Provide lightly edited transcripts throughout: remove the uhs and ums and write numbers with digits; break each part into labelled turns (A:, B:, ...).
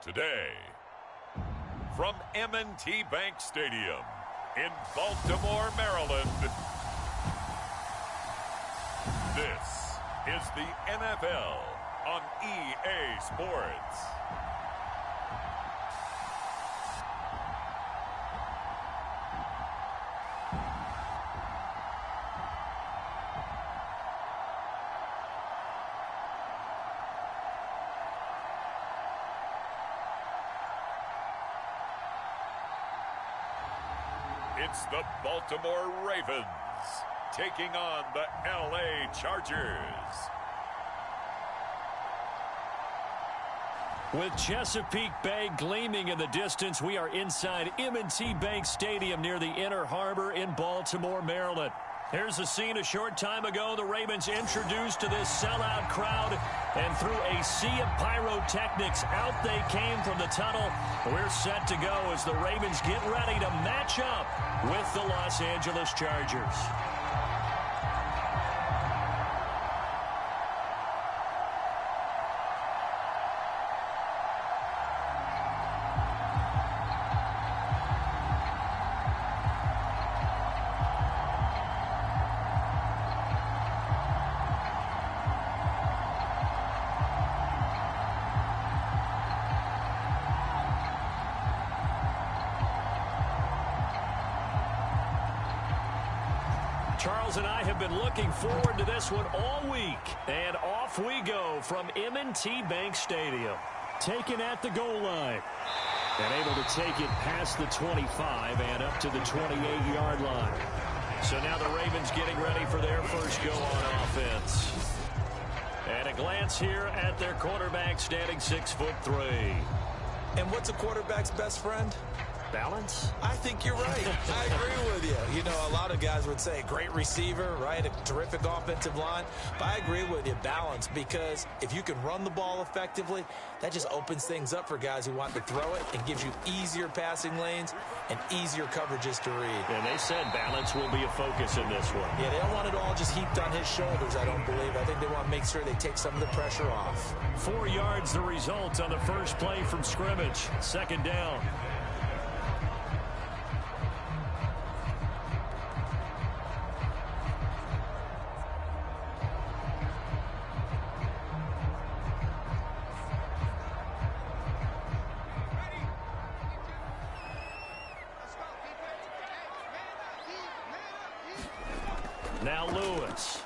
A: Today, from M&T Bank Stadium in Baltimore, Maryland, this is the NFL on EA Sports. It's the Baltimore Ravens taking on the LA Chargers.
B: With Chesapeake Bay gleaming in the distance, we are inside M&T Bank Stadium near the Inner Harbor in Baltimore, Maryland. Here's the scene a short time ago. The Ravens introduced to this sellout crowd, and through a sea of pyrotechnics, out they came from the tunnel. We're set to go as the Ravens get ready to match up with the Los Angeles Chargers. Charles and I have been looking forward to this one all week. And off we go from M&T Bank Stadium. Taken at the goal line. And able to take it past the 25 and up to the 28-yard line. So now the Ravens getting ready for their first go on offense. And a glance here at their quarterback standing 6'3".
C: And what's a quarterback's best friend?
B: Balance?
C: I think you're right. I agree with you. You know, a lot of guys would say great receiver, right? A terrific offensive line. But I agree with you, balance, because if you can run the ball effectively, that just opens things up for guys who want to throw it and gives you easier passing lanes and easier coverages to read.
B: And they said balance will be a focus in this one.
C: Yeah, they don't want it all just heaped on his shoulders, I don't believe. I think they want to make sure they take some of the pressure off.
B: 4 yards the result on the first play from scrimmage. Second down. Now Lewis.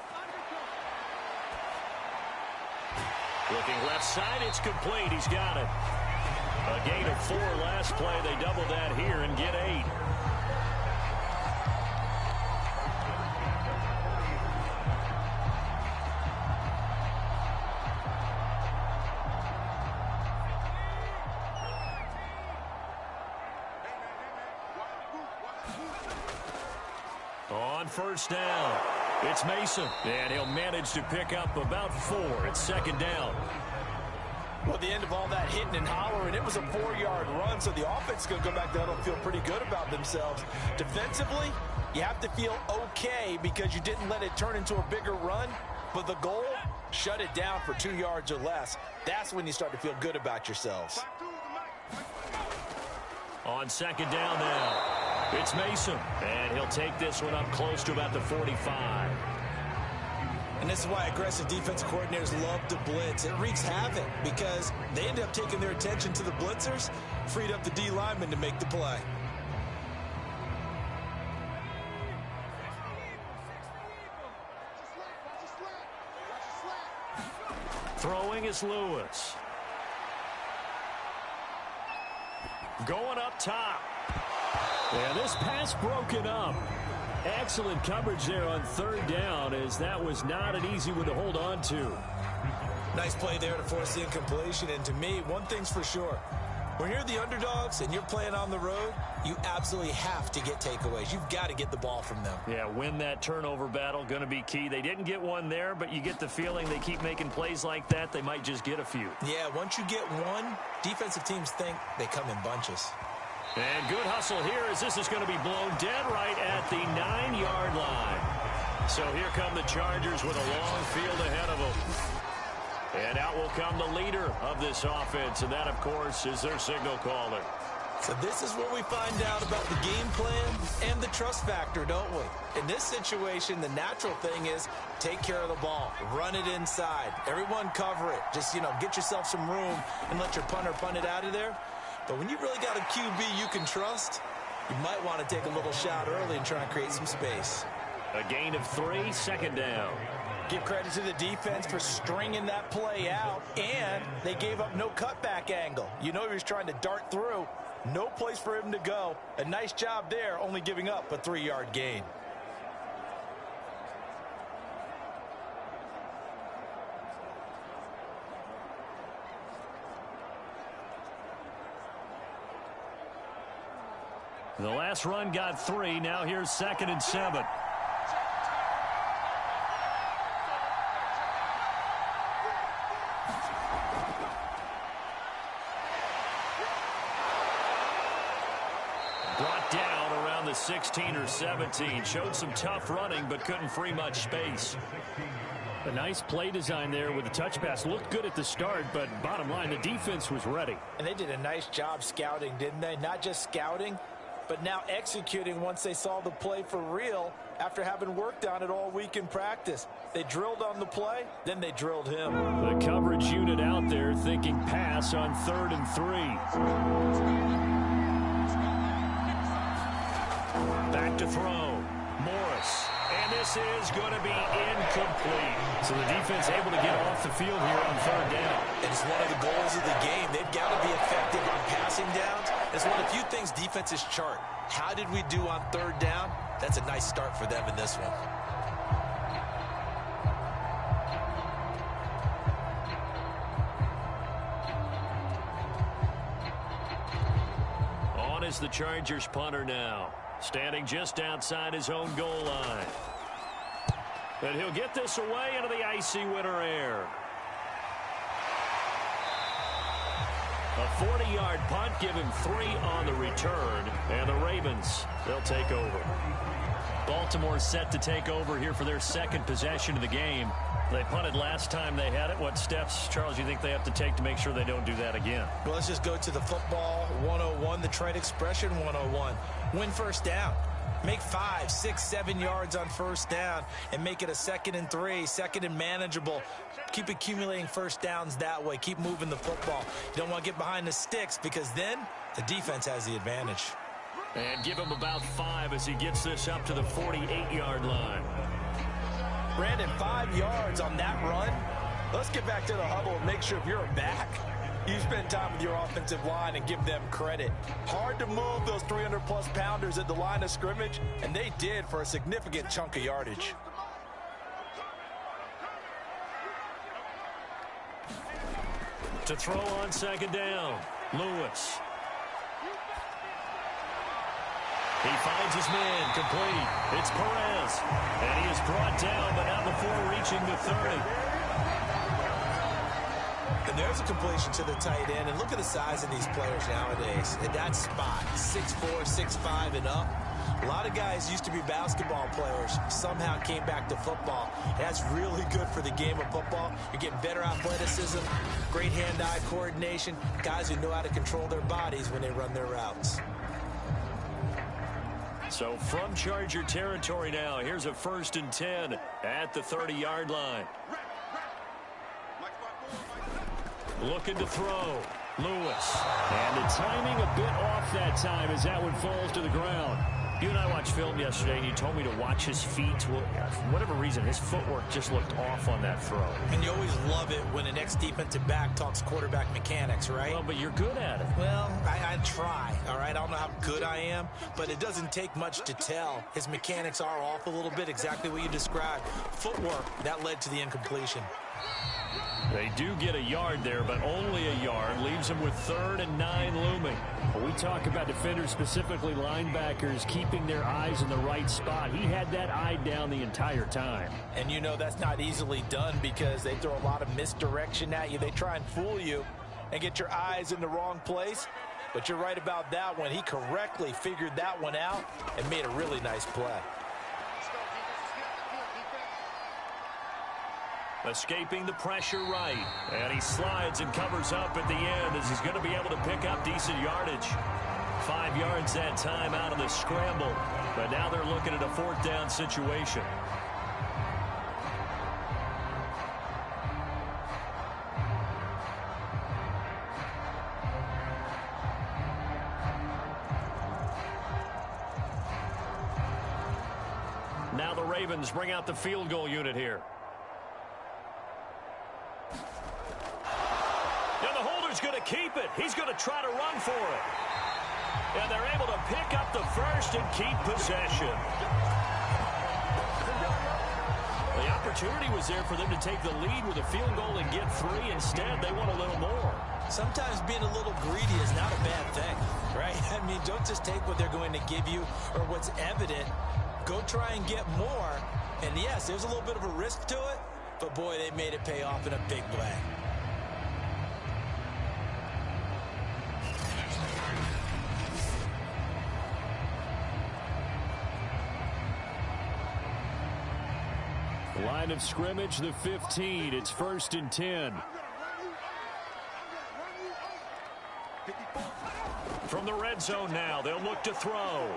B: Looking left side, it's complete. He's got it. A gain of 4 last play. They double that here and get 8. On first down, it's Mason, and he'll manage to pick up about 4. It's second down.
C: Well, the end of all that hitting and hollering, it was a 4-yard run, so the offense is going to go back down and feel pretty good about themselves. Defensively, you have to feel okay because you didn't let it turn into a bigger run, but the goal, shut it down for 2 yards or less. That's when you start to feel good about yourselves.
B: On second down now. It's Mason, and he'll take this one up close to about the 45.
C: And this is why aggressive defensive coordinators love to blitz. It wreaks havoc because they end up taking their attention to the blitzers, freed up the D lineman to make the play.
B: Throwing is Lewis. Going up top. And this pass broken up. Excellent coverage there on third down, as that was not an easy one to hold on to.
C: Nice play there to force the incompletion. And to me, one thing's for sure. When you're the underdogs and you're playing on the road, you absolutely have to get takeaways. You've got to get the ball from them.
B: Yeah, win that turnover battle, going to be key. They didn't get one there, but you get the feeling they keep making plays like that, they might just get a few.
C: Yeah, once you get one, defensive teams think they come in bunches.
B: And good hustle here as this is going to be blown dead right at the 9-yard line. So here come the Chargers with a long field ahead of them. And out will come the leader of this offense, and that, of course, is their signal caller.
C: So this is where we find out about the game plan and the trust factor, don't we? In this situation, the natural thing is take care of the ball, run it inside, everyone cover it. Just, get yourself some room and let your punter punt it out of there. But when you really got a QB you can trust, you might want to take a little shot early and try and create some space.
B: A gain of 3, 2nd down.
C: Give credit to the defense for stringing that play out, and they gave up no cutback angle. He was trying to dart through. No place for him to go. A nice job there, only giving up a 3-yard gain.
B: The last run got 3. Now here's 2nd and 7. Brought down around the 16 or 17. Showed some tough running, but couldn't free much space. A nice play design there with the touch pass. Looked good at the start, but bottom line, the defense was ready.
C: And they did a nice job scouting, didn't they? Not just scouting, but now executing once they saw the play for real after having worked on it all week in practice. They drilled on the play, then they drilled him.
B: The coverage unit out there thinking pass on 3rd and 3. Back to throw. Morris. And this is going to be incomplete. So the defense able to get off the field here on 3rd down.
C: And it's one of the goals of the game. They've got to be effective on passing downs. It's one of the few things defenses chart. How did we do on 3rd down? That's a nice start for them in this one.
B: On is the Chargers punter now. Standing just outside his own goal line. And he'll get this away into the icy winter air. A 40-yard punt, give him 3 on the return. And the Ravens, they'll take over. Baltimore set to take over here for their 2nd possession of the game. They punted last time they had it. What steps, Charles, you think they have to take to make sure they don't do that again?
C: Well, let's just go to the football 101, the trade expression 101. Win 1st down. Make 5, 6, 7 yards on 1st down and make it a 2nd and 3, 2nd and manageable. Keep accumulating 1st downs that way. Keep moving the football. You don't want to get behind the sticks because then the defense has the advantage.
B: And give him about 5 as he gets this up to the 48-yard line.
C: Brandon, 5 yards on that run. Let's get back to the huddle and make sure if you're back, you spend time with your offensive line and give them credit. Hard to move those 300-plus pounders at the line of scrimmage, and they did for a significant chunk of yardage.
B: To throw on 2nd down, Lewis. He finds his man, complete. It's Perez. And he is brought down, but not before reaching the 30.
C: And there's a completion to the tight end. And look at the size of these players nowadays. At that spot, 6'4", 6'5", and up. A lot of guys used to be basketball players, somehow came back to football. That's really good for the game of football. You're getting better athleticism, great hand-eye coordination, guys who know how to control their bodies when they run their routes.
B: So from Charger territory now, here's a 1st and 10 at the 30-yard line. Looking to throw. Lewis. And the timing a bit off that time as that one falls to the ground. You and I watched film yesterday, and you told me to watch his feet. Well, for whatever reason, his footwork just looked off on that throw.
C: And you always love it when an ex-defensive back talks quarterback mechanics, right?
B: Well, but you're good at it.
C: Well, I try, all right? I don't know how good I am, but it doesn't take much to tell. His mechanics are off a little bit, exactly what you described. Footwork, that led to the incompletion.
B: They do get a yard there, but only a yard. Leaves them with 3rd and 9 looming. When we talk about defenders, specifically linebackers, keeping their eyes in the right spot. He had that eye down the entire time.
C: And you know that's not easily done because they throw a lot of misdirection at you. They try and fool you and get your eyes in the wrong place. But you're right about that one. He correctly figured that one out and made a really nice play.
B: Escaping the pressure right. And he slides and covers up at the end as he's going to be able to pick up decent yardage. 5 yards that time out of the scramble. But now they're looking at a 4th down situation. Now the Ravens bring out the field goal unit here. And the holder's going to keep it. He's going to try to run for it. And they're able to pick up the first and keep possession. The opportunity was there for them to take the lead with a field goal and get 3. Instead, they want a little more.
C: Sometimes being a little greedy is not a bad thing, right? I mean, don't just take what they're going to give you or what's evident. Go try and get more. And yes, there's a little bit of a risk to it, but boy, they made it pay off in a big way.
B: Line of scrimmage, the 15. It's 1st and 10. From the red zone now, they'll look to throw.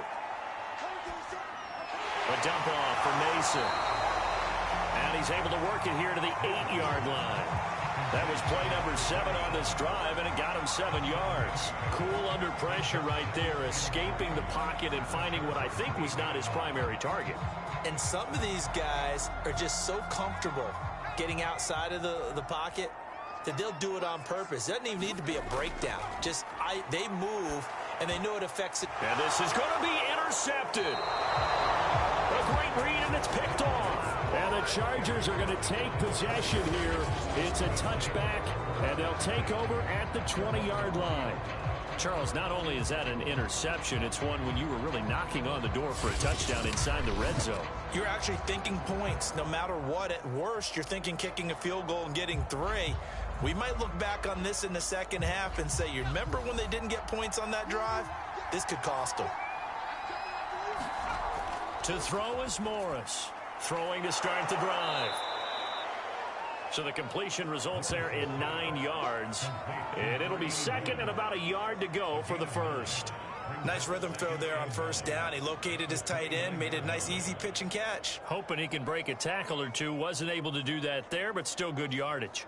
B: A dump off for Mason. And he's able to work it here to the 8-yard line. That was play number 7 on this drive, and it got him 7 yards. Cool under pressure right there, escaping the pocket and finding what I think was not his primary target.
C: And some of these guys are just so comfortable getting outside of the pocket that they'll do it on purpose. It doesn't even need to be a breakdown. Just they move, and they know it affects it.
B: And this is going to be intercepted. A great read, and it's picked off. And the Chargers are going to take possession here. It's a touchback, and they'll take over at the 20-yard line. Charles, not only is that an interception, it's one when you were really knocking on the door for a touchdown inside the red zone.
C: You're actually thinking points no matter what. At worst, you're thinking kicking a field goal and getting 3. We might look back on this in the second half and say, you remember when they didn't get points on that drive? This could cost them.
B: To throw is Morris. Throwing to start the drive. So the completion results there in 9 yards. And it'll be 2nd and about a yard to go for the first.
C: Nice rhythm throw there on 1st down. He located his tight end, made a nice easy pitch and catch.
B: Hoping he can break a tackle or two. Wasn't able to do that there, but still good yardage.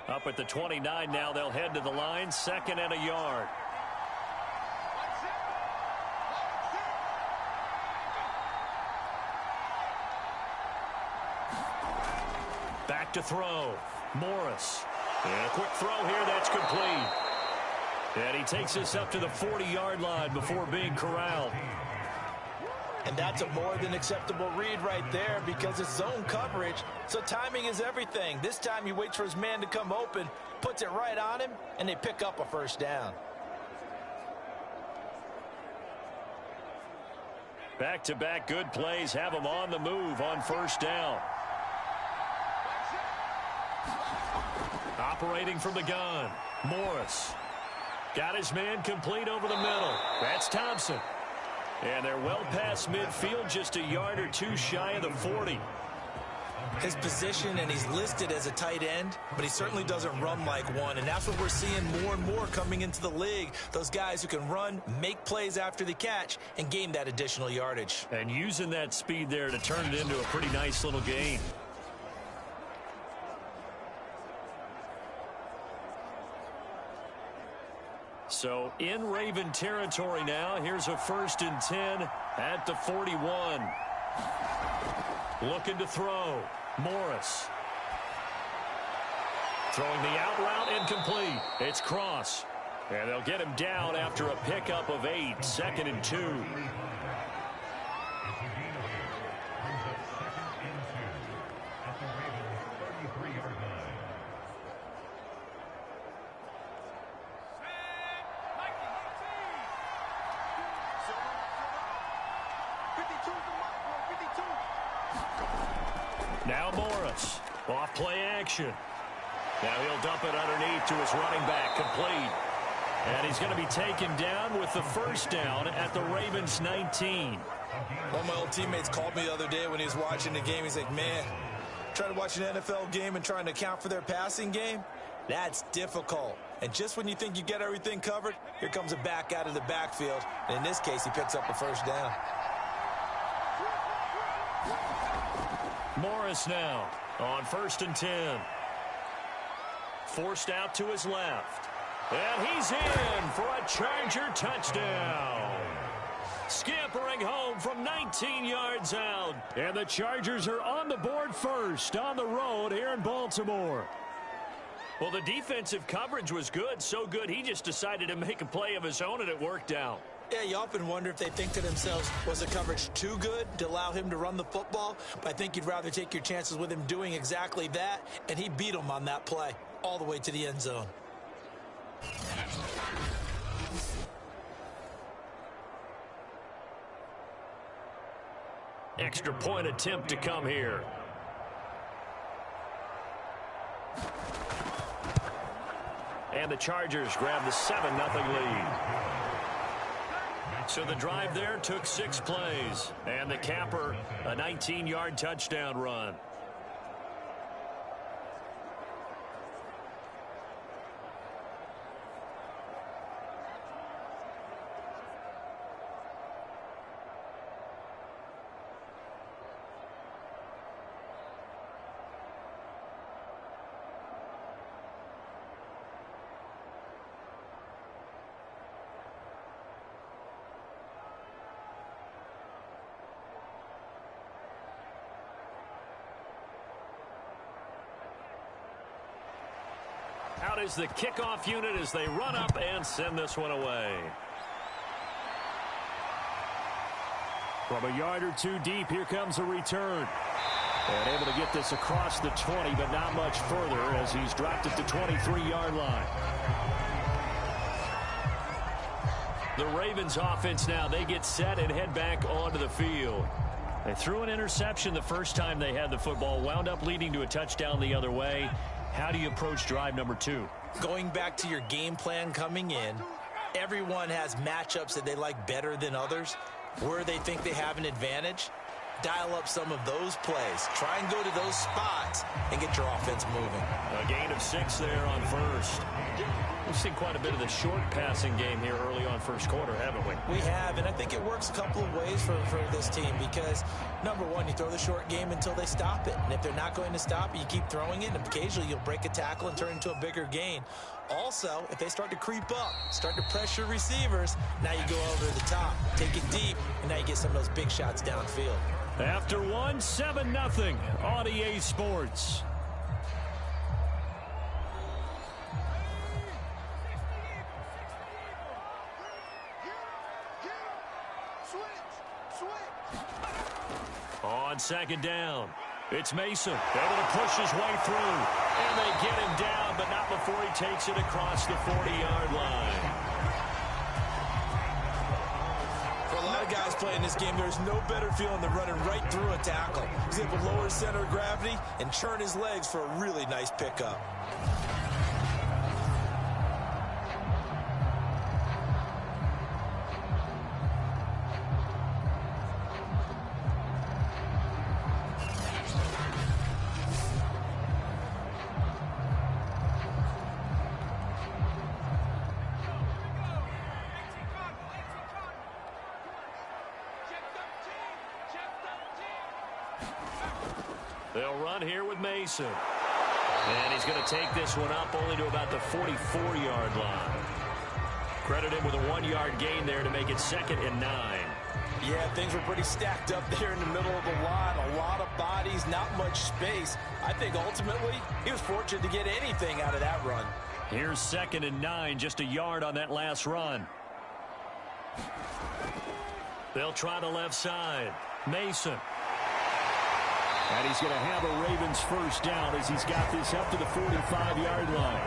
B: Up at the 29 now, they'll head to the line, 2nd and a yard. Back to throw. Morris. And a quick throw here, that's complete. And he takes us up to the 40-yard line before being corralled.
C: And that's a more than acceptable read right there because it's zone coverage, so timing is everything. This time he waits for his man to come open, puts it right on him, and they pick up a 1st down.
B: Back-to-back good plays have him on the move on 1st down. Operating from the gun, Morris. Got his man complete over the middle. That's Thompson. And they're well past midfield, just a yard or 2 shy of the 40.
C: His position, and he's listed as a tight end, but he certainly doesn't run like one. And that's what we're seeing more and more coming into the league. Those guys who can run, make plays after the catch, and gain that additional yardage.
B: And using that speed there to turn it into a pretty nice little gain. So in Raven territory now. Here's a 1st and 10 at the 41. Looking to throw. Morris. Throwing the out route incomplete. It's Cross. And they'll get him down after a pickup of 8. 2nd and 2. Now Morris, off play action. Now he'll dump it underneath to his running back, complete. And he's going to be taken down with the first down at the Ravens 19.
C: One of my old teammates called me the other day when he was watching the game. He's like, man, trying to watch an NFL game and trying to account for their passing game, that's difficult. And just when you think you get everything covered, here comes a back out of the backfield. And in this case, he picks up a first down.
B: Morris now on 1st and 10. Forced out to his left. And he's in for a Charger touchdown. Scampering home from 19 yards out. And the Chargers are on the board first on the road here in Baltimore. Well, the defensive coverage was good, so good he just decided to make a play of his own, and it worked out.
C: Yeah, you often wonder if they think to themselves, was the coverage too good to allow him to run the football? But I think you'd rather take your chances with him doing exactly that, and he beat him on that play all the way to the end zone.
B: Extra point attempt to come here. And the Chargers grab the 7-0 lead. So the drive there took 6 plays. And the capper, a 19-yard touchdown run. Out is the kickoff unit as they run up and send this one away. From a yard or two deep, here comes a return. And able to get this across the 20, but not much further as he's dropped at the 23-yard line. The Ravens offense now, they get set and head back onto the field. They threw an interception the first time they had the football, wound up leading to a touchdown the other way. How do you approach drive number 2?
C: Going back to your game plan coming in, everyone has matchups that they like better than others. Where they think they have an advantage, dial up some of those plays. Try and go to those spots and get your offense moving.
B: A gain of 6 there on first. We've seen quite a bit of the short passing game here early on first quarter, haven't we?
C: We have, and I think it works a couple of ways for this team because, number one, you throw the short game until they stop it. And if they're not going to stop it, you keep throwing it, and occasionally you'll break a tackle and turn into a bigger gain. Also, if they start to creep up, start to pressure receivers, now you go over the top, take it deep, and now you get some of those big shots downfield.
B: After one, 7-0 on EA Sports. On second down, it's Mason able to push his way through, and they get him down, but not before he takes it across the 40-yard line.
C: For a lot of guys playing this game, there's no better feeling than running right through a tackle. He's able to lower his center of gravity and churn his legs for a really nice pickup.
B: They'll run here with Mason. And he's going to take this one up only to about the 44-yard line. Credit him with a 1-yard gain there to make it 2nd and 9.
C: Yeah, things were pretty stacked up there in the middle of the line. A lot of bodies, not much space. I think ultimately he was fortunate to get anything out of that run.
B: Here's 2nd and 9, just a yard on that last run. They'll try the left side. Mason. And he's going to have a Ravens first down as he's got this up to the 45-yard line.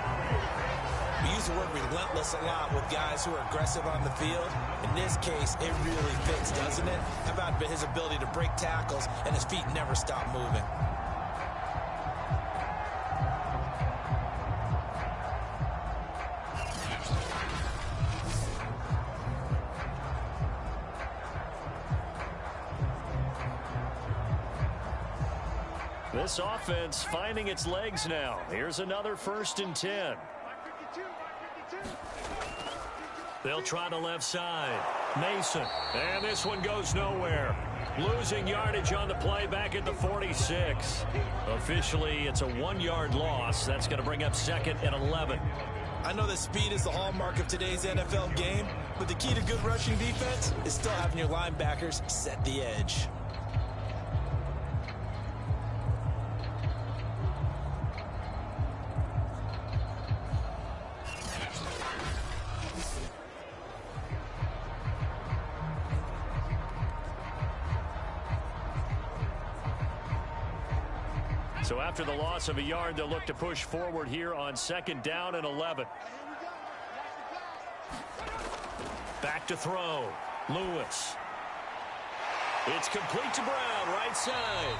C: We use the word relentless a lot with guys who are aggressive on the field. In this case, it really fits, doesn't it? How about his ability to break tackles and his feet never stop moving?
B: This offense finding its legs now. Here's another 1st and 10. They'll try the left side. Mason. And this one goes nowhere. Losing yardage on the play back at the 46. Officially, it's a 1-yard loss. That's going to bring up 2nd and 11.
C: I know that speed is the hallmark of today's NFL game, but the key to good rushing defense is still having your linebackers set the edge.
B: So after the loss of a yard, they'll look to push forward here on 2nd down and 11. Back to throw. Lewis. It's complete to Brown, right side.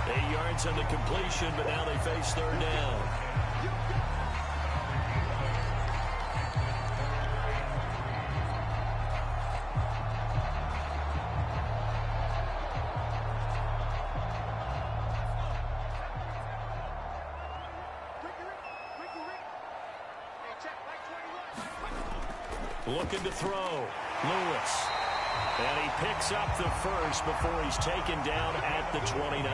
B: 8 yards on the completion, but now they face 3rd down. Looking to throw. Lewis. And he picks up the first before he's taken down at the 29.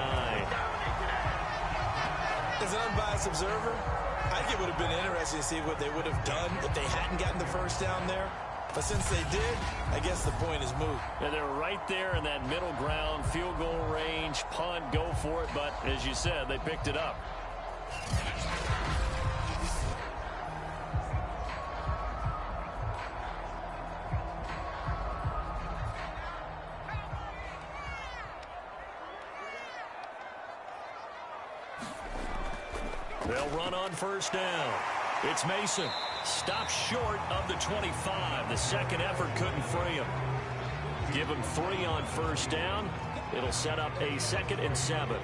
C: As an unbiased observer, I think it would have been interesting to see what they would have done if they hadn't gotten the first down there. But since they did, I guess the point is moot.
B: And they're right there in that middle ground, field goal range, punt, go for it. But as you said, they picked it up. They'll run on 1st down. It's Mason. Stopped short of the 25. The second effort couldn't free him. Give him 3 on 1st down. It'll set up a 2nd and 7.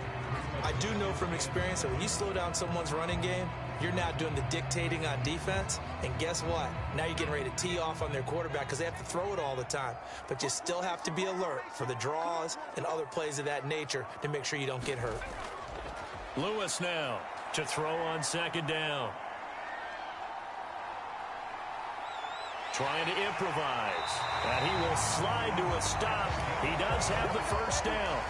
C: I do know from experience that when you slow down someone's running game, you're now doing the dictating on defense. And guess what? Now you're getting ready to tee off on their quarterback because they have to throw it all the time. But you still have to be alert for the draws and other plays of that nature to make sure you don't get hurt.
B: Lewis now to throw on 2nd down. Trying to improvise. And he will slide to a stop. He does have the 1st down.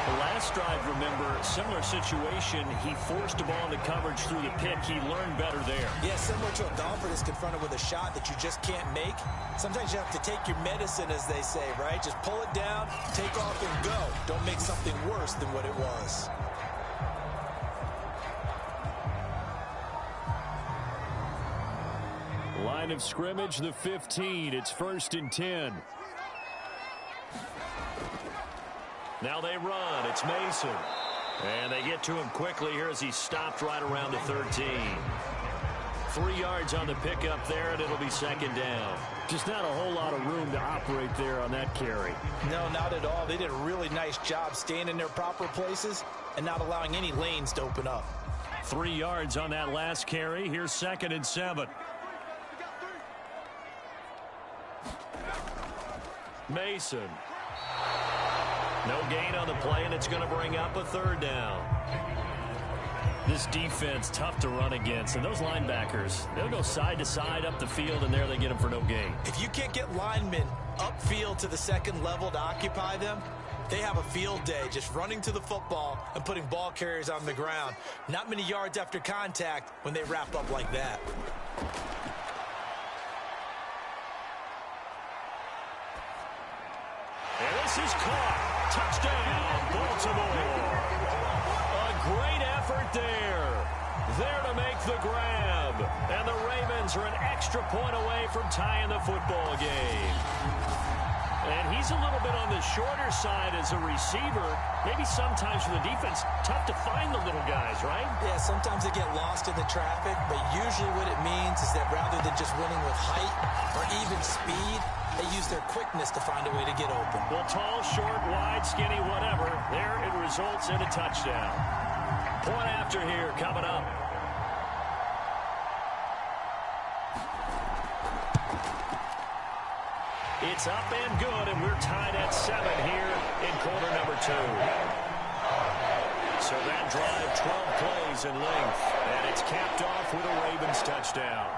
B: The last drive, remember, similar situation. He forced a ball into coverage through the pick. He learned better there.
C: Yeah, similar to a golfer that's confronted with a shot that you just can't make. Sometimes you have to take your medicine, as they say, right? Just pull it down, take off, and go. Don't make something worse than what it was.
B: Line of scrimmage, the 15. It's 1st and 10. Now they run. It's Mason. And they get to him quickly here as he stopped right around the 13. 3 yards on the pickup there, and it'll be 2nd down. Just not a whole lot of room to operate there on that carry.
C: No, not at all. They did a really nice job staying in their proper places and not allowing any lanes to open up.
B: 3 yards on that last carry. Here's 2nd and 7. Mason. No gain on the play, and it's going to bring up a 3rd down. This defense, tough to run against. And those linebackers, they'll go side to side up the field, and there they get them for no gain.
C: If you can't get linemen upfield to the 2nd level to occupy them, they have a field day just running to the football and putting ball carriers on the ground. Not many yards after contact when they wrap up like that.
B: And this is caught. Touchdown, Baltimore. A great effort there. There to make the grab. And the Ravens are an extra point away from tying the football game. And he's a little bit on the shorter side as a receiver. Maybe sometimes for the defense, tough to find the little guys, right?
C: Yeah, sometimes they get lost in the traffic, but usually what it means is that rather than just winning with height or even speed, they use their quickness to find a way to get open.
B: Well, tall, short, wide, skinny, whatever. There it results in a touchdown. Point after here coming up. It's up and good, and we're tied at 7 here in quarter number 2. So that drive, 12 plays in length, and it's capped off with a Ravens touchdown.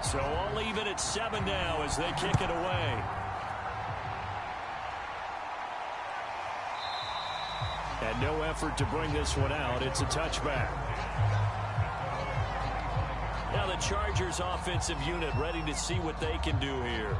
B: So all even at 7 now as they kick it away. And no effort to bring this one out. It's a touchback. Now the Chargers offensive unit ready to see what they can do here.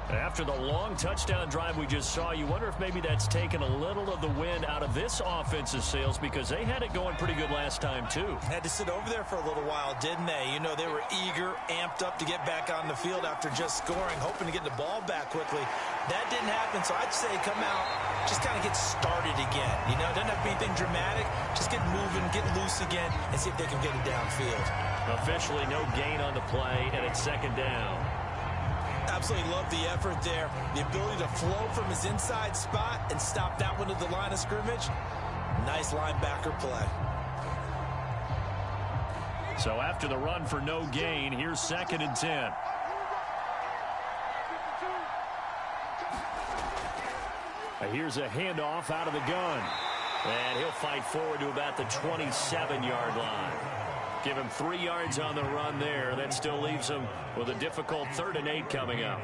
B: After the long touchdown drive we just saw, you wonder if maybe that's taken a little of the wind out of this offense's sails, because they had it going pretty good last time too.
C: Had to sit over there for a little while, didn't they? You know, they were eager, amped up to get back on the field after just scoring, hoping to get the ball back quickly. That didn't happen, so I'd say come out, just kind of get started again. You know, it doesn't have to be anything dramatic. Just get moving, get loose again, and see if they can get it downfield.
B: Officially no gain on the play, and it's 2nd down.
C: Absolutely love the effort there. The ability to flow from his inside spot and stop that one at the line of scrimmage. Nice linebacker play.
B: So after the run for no gain, here's 2nd and 10. Here's a handoff out of the gun. And he'll fight forward to about the 27-yard line. Give him 3 yards on the run there. That still leaves him with a difficult 3rd and 8 coming up.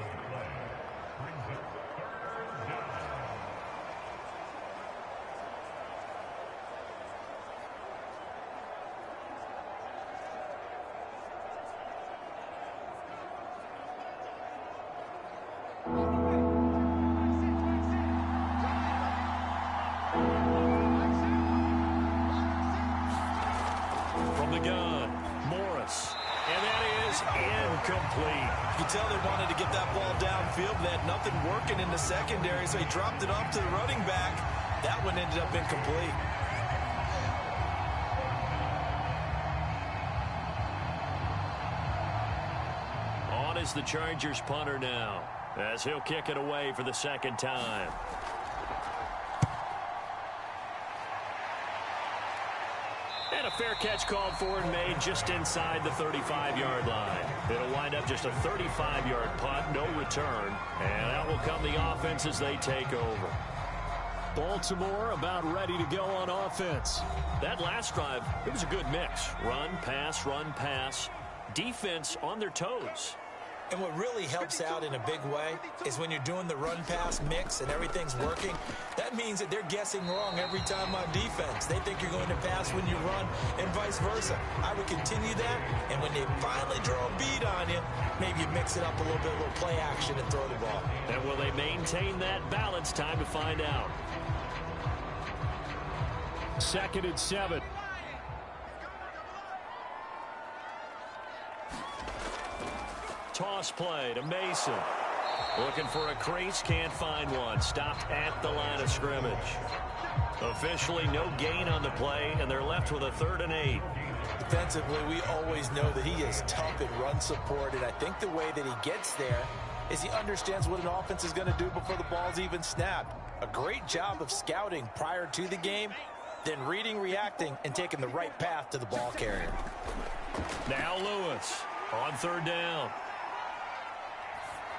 B: From the gun, Morris. And that is incomplete.
C: You can tell they wanted to get that ball downfield, but they had nothing working in the secondary, so he dropped it off to the running back. That one ended up incomplete.
B: On is the Chargers punter now, as he'll kick it away for the 2nd time. And a fair catch called for and made just inside the 35-yard line. It'll wind up just a 35-yard punt, no return. And out will come the offense as they take over. Baltimore about ready to go on offense. That last drive, it was a good mix. Run, pass, defense on their toes.
C: And what really helps out in a big way is when you're doing the run-pass mix and everything's working, that means that they're guessing wrong every time on defense. They think you're going to pass when you run and vice versa. I would continue that, and when they finally draw a bead on you, maybe you mix it up a little bit, a little play action and throw the ball.
B: And will they maintain that balance? Time to find out. 2nd and 7. Toss play to Mason. Looking for a crease, can't find one. Stopped at the line of scrimmage. Officially no gain on the play, and they're left with a 3rd and 8.
C: Defensively, we always know that he is tough in run support, and I think the way that he gets there is he understands what an offense is going to do before the ball's even snapped. A great job of scouting prior to the game, then reading, reacting, and taking the right path to the ball carrier.
B: Now Lewis on 3rd down.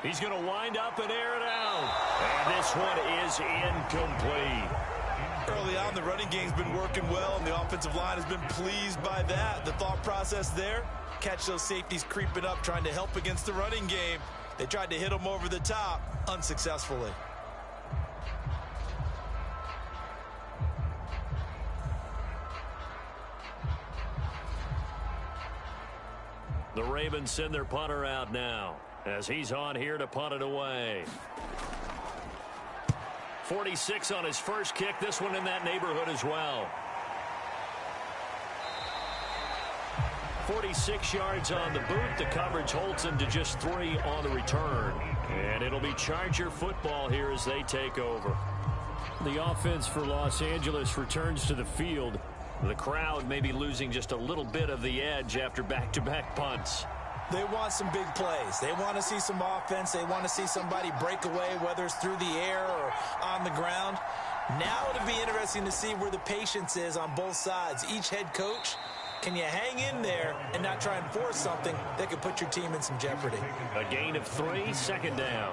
B: He's going to wind up and air it out. And this one is incomplete.
C: Early on, the running game's been working well, and the offensive line has been pleased by that. The thought process there, catch those safeties creeping up, trying to help against the running game. They tried to hit them over the top, unsuccessfully.
B: The Ravens send their punter out now, as he's on here to punt it away. 46 on his first kick. This one in that neighborhood as well. 46 yards on the boot. The coverage holds him to just 3 on the return. And it'll be Charger football here as they take over. The offense for Los Angeles returns to the field. The crowd may be losing just a little bit of the edge after back-to-back punts.
C: They want some big plays. They want to see some offense. They want to see somebody break away, whether it's through the air or on the ground. Now it'll be interesting to see where the patience is on both sides. Each head coach, can you hang in there and not try and force something that could put your team in some jeopardy?
B: A gain of 3, second down.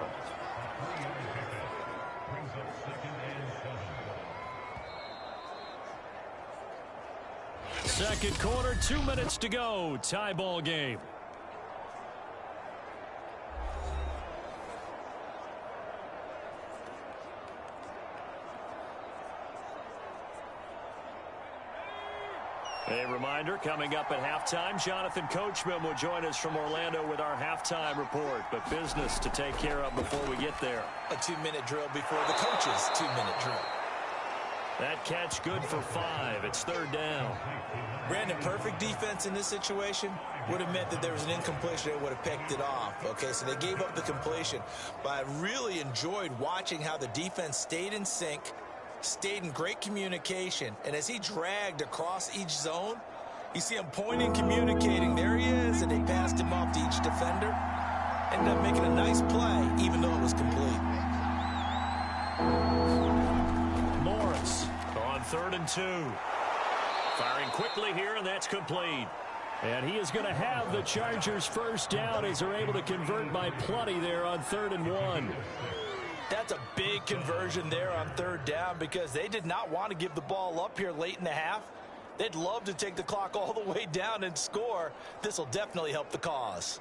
B: Second quarter, 2 minutes to go. Tie ball game. A reminder, coming up at halftime, Jonathan Coachman will join us from Orlando with our halftime report. But business to take care of before we get there.
C: A 2-minute drill before the coach's 2-minute drill.
B: That catch good for 5. It's third down.
C: Brandon, perfect defense in this situation would have meant that there was an incompletion that would have picked it off. Okay, so they gave up the completion. But I really enjoyed watching how the defense stayed in sync, stayed in great communication. And as he dragged across each zone, you see him pointing, communicating. There he is, and they passed him off to each defender. Ended up making a nice play, even though it was complete.
B: Morris on 3rd and 2. Firing quickly here, and that's complete. And he is going to have the Chargers first down as they're able to convert by plenty there on 3rd and 1.
C: That's a big conversion there on 3rd down because they did not want to give the ball up here late in the half. They'd love to take the clock all the way down and score. This will definitely help the cause.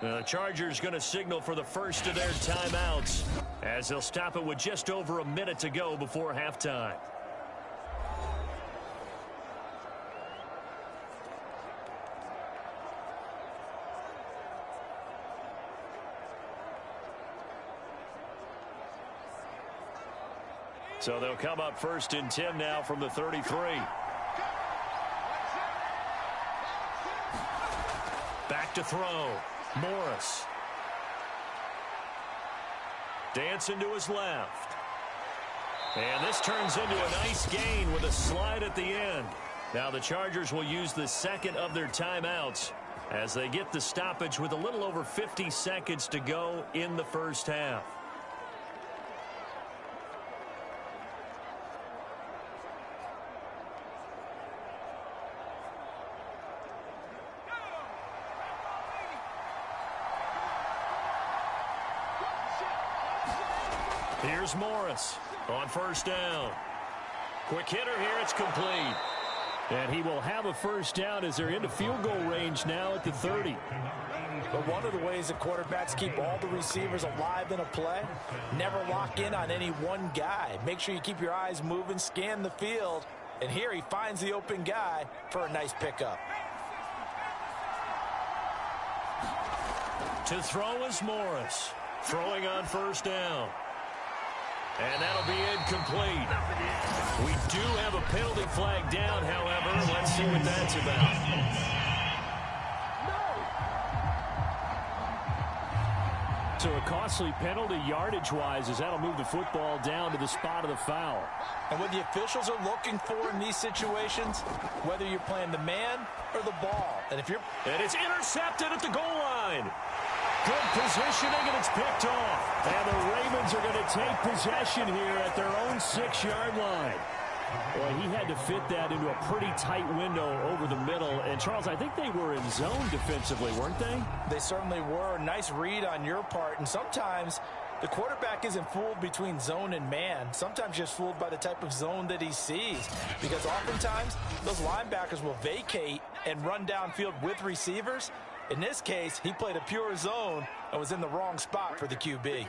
B: The Chargers going to signal for the first of their timeouts as they'll stop it with just over a minute to go before halftime. So they'll come up 1st and 10 now from the 33. Back to throw. Morris. Dancing to his left. And this turns into a nice gain with a slide at the end. Now the Chargers will use the second of their timeouts as they get the stoppage with a little over 50 seconds to go in the first half. Here's Morris on 1st down. Quick hitter here. It's complete. And he will have a first down as they're into field goal range now at the 30.
C: But one of the ways that quarterbacks keep all the receivers alive in a play, never lock in on any one guy. Make sure you keep your eyes moving, scan the field. And here he finds the open guy for a nice pickup.
B: To throw is Morris. Throwing on 1st down. And that'll be incomplete. We do have a penalty flag down, however. Let's see what that's about. So a costly penalty yardage-wise as that'll move the football down to the spot of the foul.
C: And what the officials are looking for in these situations, whether you're playing the man or the ball. And
B: it's intercepted at the goal line. Good positioning, and it's picked off. And the Ravens are going to take possession here at their own 6-yard line. Boy, he had to fit that into a pretty tight window over the middle. And, Charles, I think they were in zone defensively, weren't they?
C: They certainly were. Nice read on your part. And sometimes the quarterback isn't fooled between zone and man. Sometimes just fooled by the type of zone that he sees. Because oftentimes, those linebackers will vacate and run downfield with receivers. In this case, he played a pure zone and was in the wrong spot for the QB.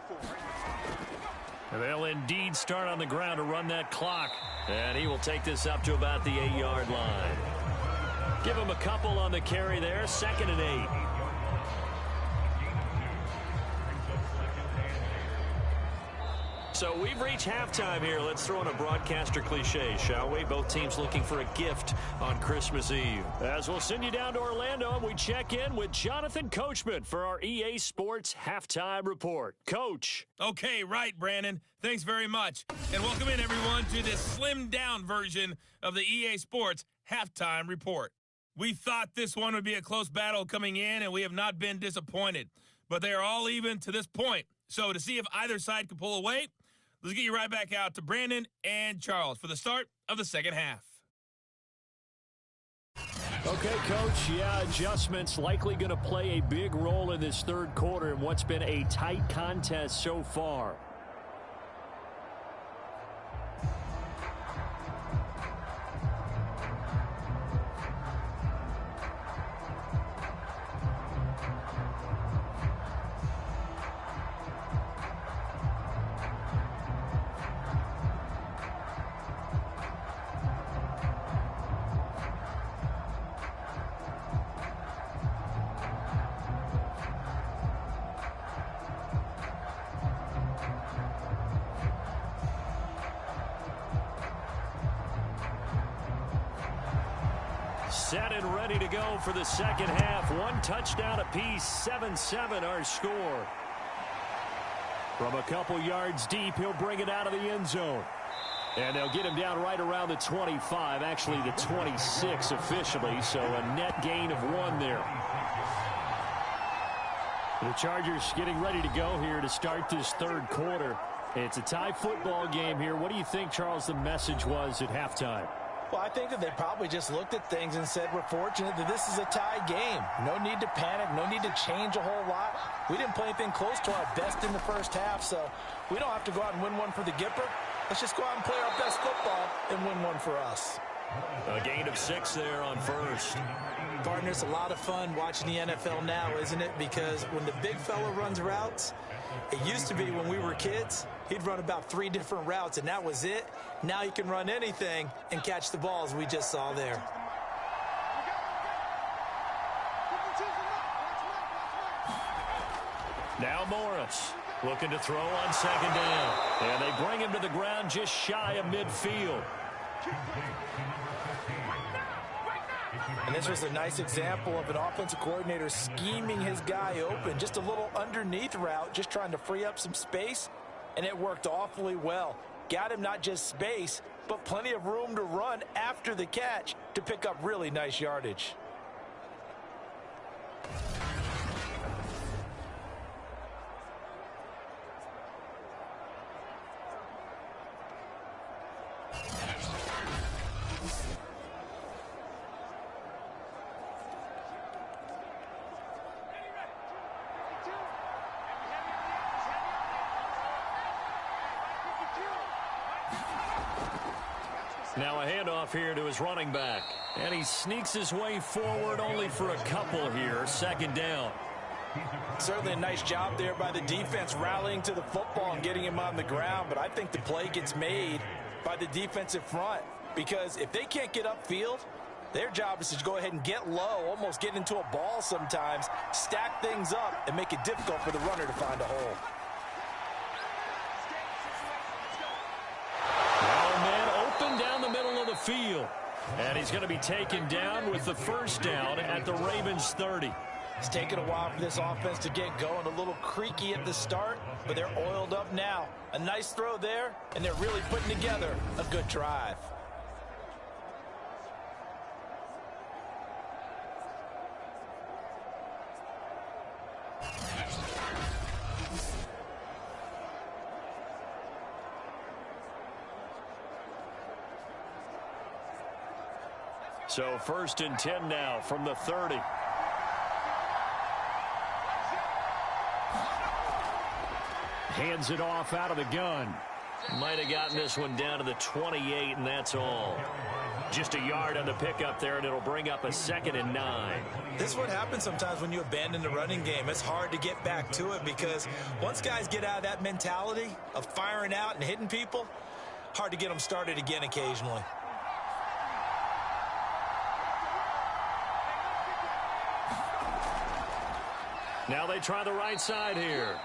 B: They'll indeed start on the ground to run that clock. And he will take this up to about the 8-yard line. Give him a couple on the carry there. 2nd and 8. So we've reached halftime here. Let's throw in a broadcaster cliche, shall we? Both teams looking for a gift on Christmas Eve. As we'll send you down to Orlando, and we check in with Jonathan Coachman for our EA Sports Halftime Report. Coach.
D: Okay, right, Brandon. Thanks very much. And welcome in, everyone, to this slimmed-down version of the EA Sports Halftime Report. We thought this one would be a close battle coming in, and we have not been disappointed. But they are all even to this point. So to see if either side can pull away, let's get you right back out to Brandon and Charles for the start of the second half.
B: Okay, Coach, adjustments likely going to play a big role in this third quarter in what's been a tight contest so far. Set and ready to go for the second half. One touchdown apiece, 7-7 our score. From a couple yards deep, he'll bring it out of the end zone. And they'll get him down right around the 25, actually the 26 officially, so a net gain of 1 there. The Chargers getting ready to go here to start this third quarter. It's a tie football game here. What do you think, Charles, the message was at halftime?
C: Well, I think that they probably just looked at things and said, we're fortunate that this is a tie game. No need to panic. No need to change a whole lot. We didn't play anything close to our best in the first half, so we don't have to go out and win one for the Gipper. Let's just go out and play our best football and win one for us.
B: A gain of 6 there on first.
C: Partner, it's a lot of fun watching the NFL now, isn't it? Because when the big fella runs routes, it used to be when we were kids, he'd run about 3 different routes, and that was it. Now he can run anything and catch the balls we just saw there.
B: Now Morris looking to throw on second down. And they bring him to the ground just shy of midfield.
C: And this was a nice example of an offensive coordinator scheming his guy open. Just a little underneath route, just trying to free up some space, and it worked awfully well. Got him not just space, but plenty of room to run after the catch to pick up really nice yardage.
B: Now a handoff here to his running back. And he sneaks his way forward only for a couple here. Second down.
C: Certainly a nice job there by the defense rallying to the football and getting him on the ground. But I think the play gets made by the defensive front. Because if they can't get upfield, their job is to go ahead and get low, almost get into a ball sometimes, stack things up, and make it difficult for the runner to find a hole.
B: Down the middle of the field. And he's going to be taken down with the first down at the Ravens 30.
C: It's taken a while for this offense to get going. A little creaky at the start, but they're oiled up now. A nice throw there, and they're really putting together a good drive.
B: So 1st and 10 now from the 30. Hands it off out of the gun. Might have gotten this one down to the 28, and that's all. Just a yard on the pickup there, and it'll bring up a 2nd and 9.
C: This is what happens sometimes when you abandon the running game. It's hard to get back to it because once guys get out of that mentality of firing out and hitting people, hard to get them started again occasionally.
B: Now they try the right side here.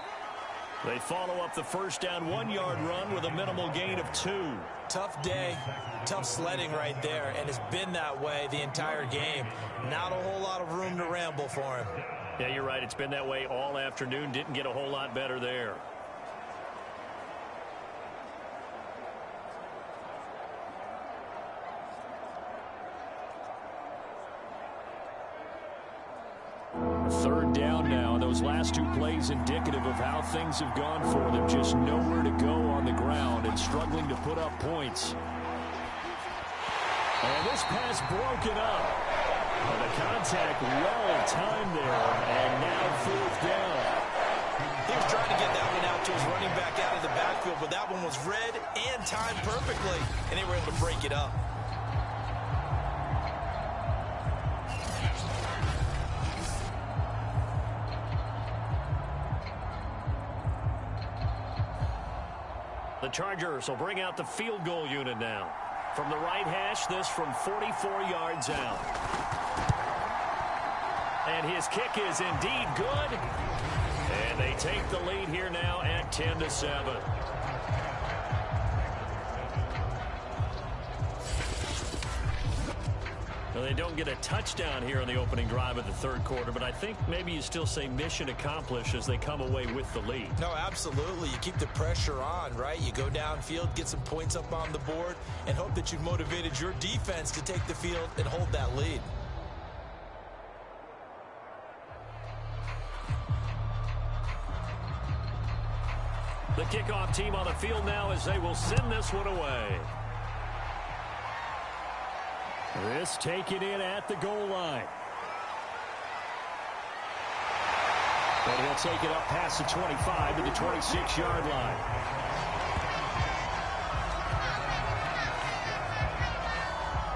B: They follow up the first down 1-yard run with a minimal gain of 2.
C: Tough day, tough sledding right there, and it's been that way the entire game. Not a whole lot of room to ramble for him.
B: Yeah, you're right. It's been that way all afternoon. Didn't get a whole lot better there. Third down now. Those last 2 plays indicative of how things have gone for them. Just nowhere to go on the ground and struggling to put up points. And this pass broken up. And the contact well timed there. And now 4th down.
C: He was trying to get that one out to his running back out of the backfield, but that one was read and timed perfectly, and they were able to break it up.
B: The Chargers will bring out the field goal unit now. From the right hash, this from 44 yards out. And his kick is indeed good. And they take the lead here now at 10-7. Well, they don't get a touchdown here on the opening drive of the third quarter, but I think maybe you still say mission accomplished as they come away with the lead.
C: No, absolutely. You keep the pressure on, right? You go downfield, get some points up on the board, and hope that you've motivated your defense to take the field and hold that lead.
B: The kickoff team on the field now as they will send this one away. This taken in at the goal line. And he'll take it up past the 25 to the 26-yard line.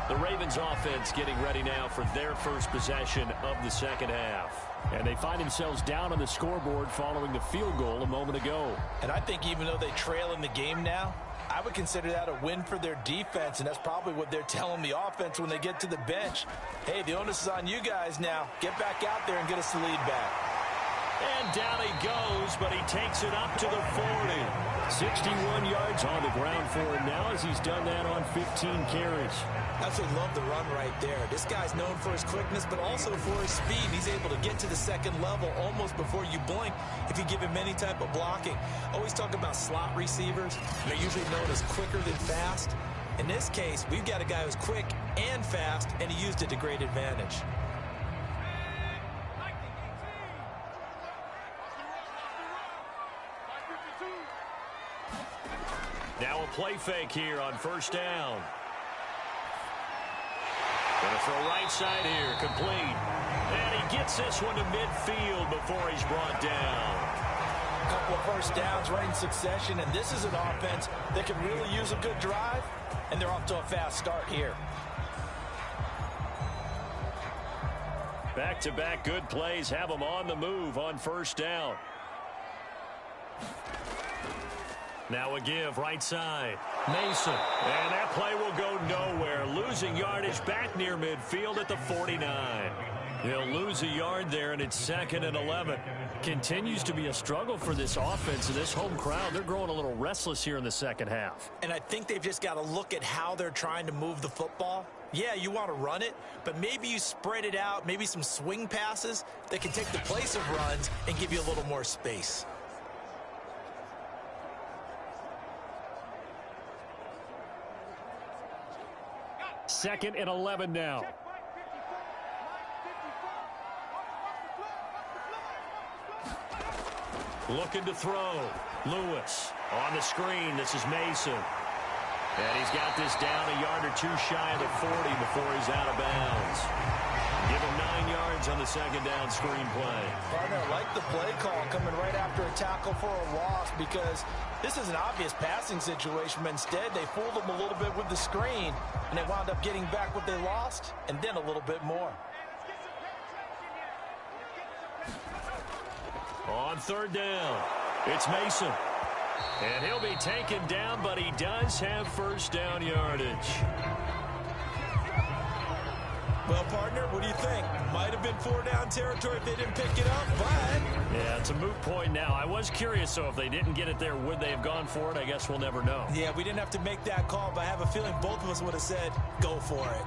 B: The Ravens offense getting ready now for their first possession of the second half. And they find themselves down on the scoreboard following the field goal a moment ago.
C: And I think even though they trail in the game now, I would consider that a win for their defense, and that's probably what they're telling the offense when they get to the bench. Hey, the onus is on you guys now. Get back out there and get us the lead back.
B: And down he goes, but he takes it up to the 40. 61 yards on the ground for him now as he's done that on 15 carries.
C: Absolutely love the run right there. This guy's known for his quickness, but also for his speed. He's able to get to the second level almost before you blink if you give him any type of blocking. Always talk about slot receivers. They're usually known as quicker than fast. In this case, we've got a guy who's quick and fast, and he used it to great advantage.
B: Now a play fake here on first down. Gonna throw right side here, complete. And he gets this one to midfield before he's brought down.
C: A couple of first downs right in succession, and this is an offense that can really use a good drive, and they're off to a fast start here.
B: Back-to-back good plays have them on the move on first down. Now a give right side. Mason. And that play will go nowhere. Losing yardage back near midfield at the 49. They'll lose a yard there, and it's 2nd and 11. Continues to be a struggle for this offense and this home crowd. They're growing a little restless here in the second half.
C: And I think they've just got to look at how they're trying to move the football. Yeah, you want to run it, but maybe you spread it out, maybe some swing passes that can take the place of runs and give you a little more space.
B: Second and 11 now. Looking to throw. Lewis on the screen. This is Mason. And he's got this down a yard or two shy of the 40 before he's out of bounds. Give him 9 yards on the second down screen play.
C: Partner, I like the play call coming right after a tackle for a loss because this is an obvious passing situation, but instead they fooled them a little bit with the screen, and they wound up getting back what they lost and then a little bit more.
B: On third down, it's Mason. And he'll be taken down, but he does have first down yardage.
C: Well, partner, what do you think? Might have been 4-down territory if they didn't pick it up, but...
B: Yeah, it's a moot point now. I was curious, so if they didn't get it there, would they have gone for it? I guess we'll never know.
C: Yeah, we didn't have to make that call, but I have a feeling both of us would have said, go for it.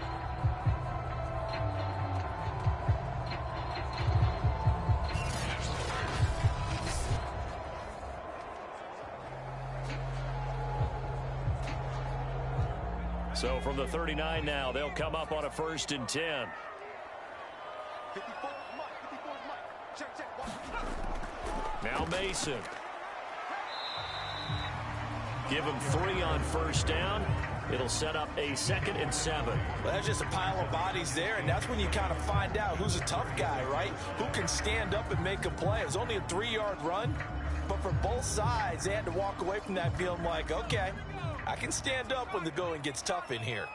B: So from the 39 now, they'll come up on a 1st and 10. Now Mason. Give him 3 on 1st down. It'll set up a 2nd and 7.
C: Well, that's just a pile of bodies there, and that's when you kind of find out who's a tough guy, right? Who can stand up and make a play. It was only a 3-yard run, but for both sides, they had to walk away from that feeling like, okay, I can stand up when the going gets tough in here.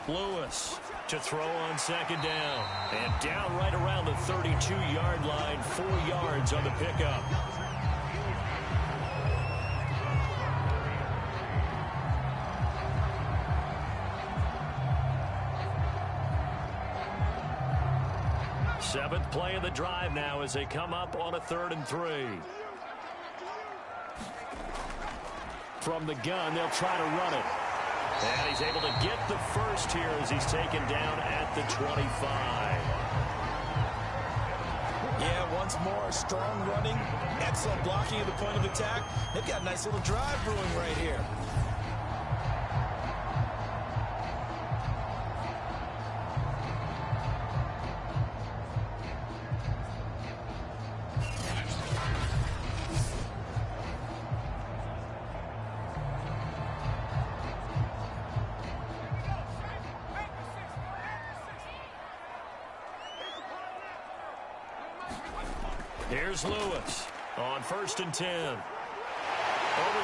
B: Lewis to throw on 2nd down. And down right around the 32-yard line, 4 yards on the pickup. Seventh play of the drive now as they come up on a 3rd and 3. From the gun, they'll try to run it. And he's able to get the first here as he's taken down at the 25.
C: Yeah, once more, strong running, excellent blocking at the point of attack. They've got a nice little drive brewing right here.
B: Here's Lewis on 1st and 10. Over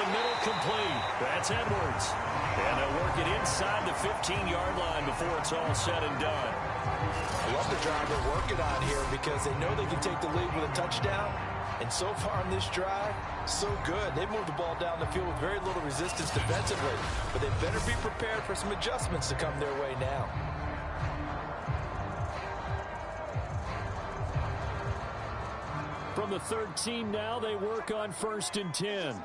B: the middle, complete. That's Edwards. And they'll work it inside the 15-yard line before it's all said and done.
C: I love the drive they're working on here because they know they can take the lead with a touchdown. And so far in this drive, so good. They've moved the ball down the field with very little resistance defensively. But they better be prepared for some adjustments to come their way now.
B: From the 13 now, they work on 1st and 10.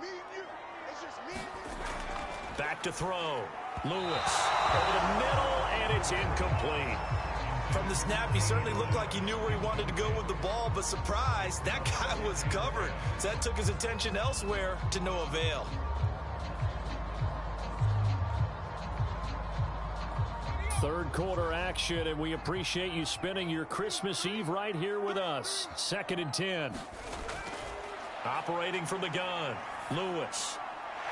B: Back to throw. Lewis over the middle, and it's incomplete.
C: From the snap, he certainly looked like he knew where he wanted to go with the ball, but surprise, that guy was covered. So that took his attention elsewhere to no avail.
B: Third quarter action, and we appreciate you spending your Christmas Eve right here with us. 2nd and 10. Operating from the gun, Lewis.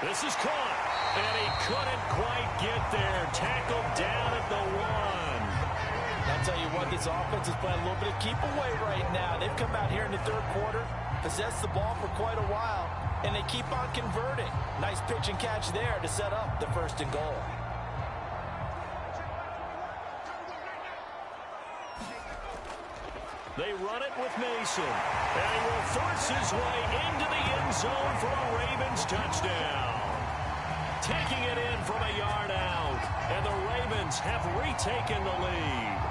B: This is caught, and he couldn't quite get there. Tackled down at the 1.
C: I'll tell you what, this offense is playing a little bit of keep away right now. They've come out here in the 3rd quarter, possessed the ball for quite a while, and they keep on converting. Nice pitch and catch there to set up the 1st and goal.
B: They run it with Mason, and he will force his way into the end zone for a Ravens touchdown. Taking it in from a yard out, and the Ravens have retaken the lead.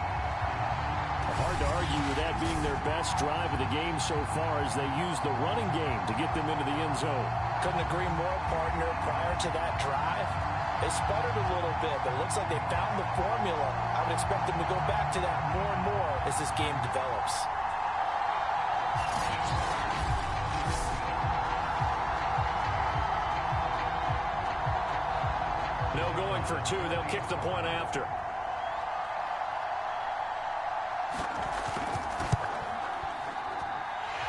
B: Hard to argue with that being their best drive of the game so far as they use the running game to get them into the end zone.
C: Couldn't agree more, partner. Prior to that drive, they sputtered a little bit, but it looks like they found the formula. I would expect them to go back to that more and more as this game develops.
B: No going for 2. They'll kick the point after.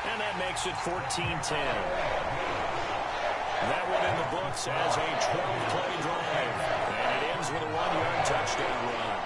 B: And that makes it 14-10. That one in the books as a 12-play drive. And it ends with a 1-yard touchdown run.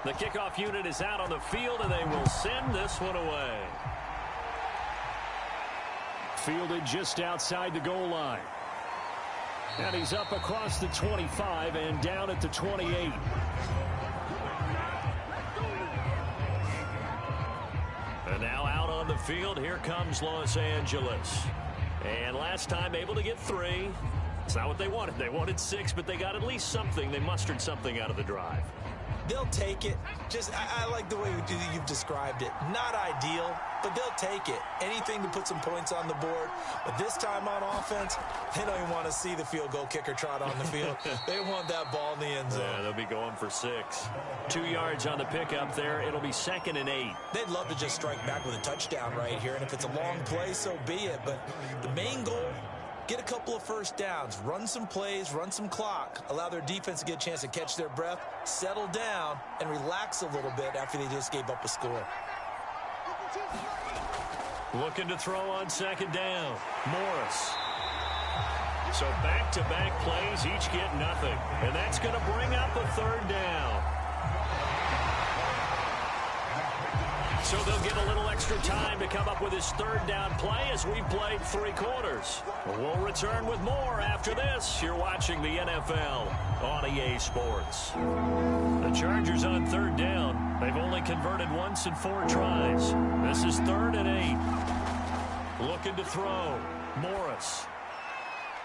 B: The kickoff unit is out on the field, and they will send this one away. Fielded just outside the goal line. And he's up across the 25 and down at the 28. And now out on the field, here comes Los Angeles. And last time able to get 3. It's not what they wanted. They wanted 6, but they got at least something. They mustered something out of the drive.
C: They'll take it. I like the way you've described it. Not ideal, but they'll take it. Anything to put some points on the board. But this time on offense, they don't even want to see the field goal kicker trot on the field. They want that ball in the end zone.
B: Yeah, they'll be going for 6. 2 yards on the pickup there. It'll be 2nd and 8.
C: They'd love to just strike back with a touchdown right here. And if it's a long play, so be it. But the main goal, get a couple of first downs, run some plays, run some clock, allow their defense to get a chance to catch their breath, settle down, and relax a little bit after they just gave up a score.
B: Looking to throw on 2nd down. Morris. So back-to-back plays, each get nothing. And that's going to bring up a 3rd down. So they'll get a little extra time to come up with his 3rd down play as we've played 3 quarters. We'll return with more after this. You're watching the NFL on EA Sports. The Chargers on 3rd down. They've only converted once in 4 tries. This is 3rd and 8. Looking to throw. Morris.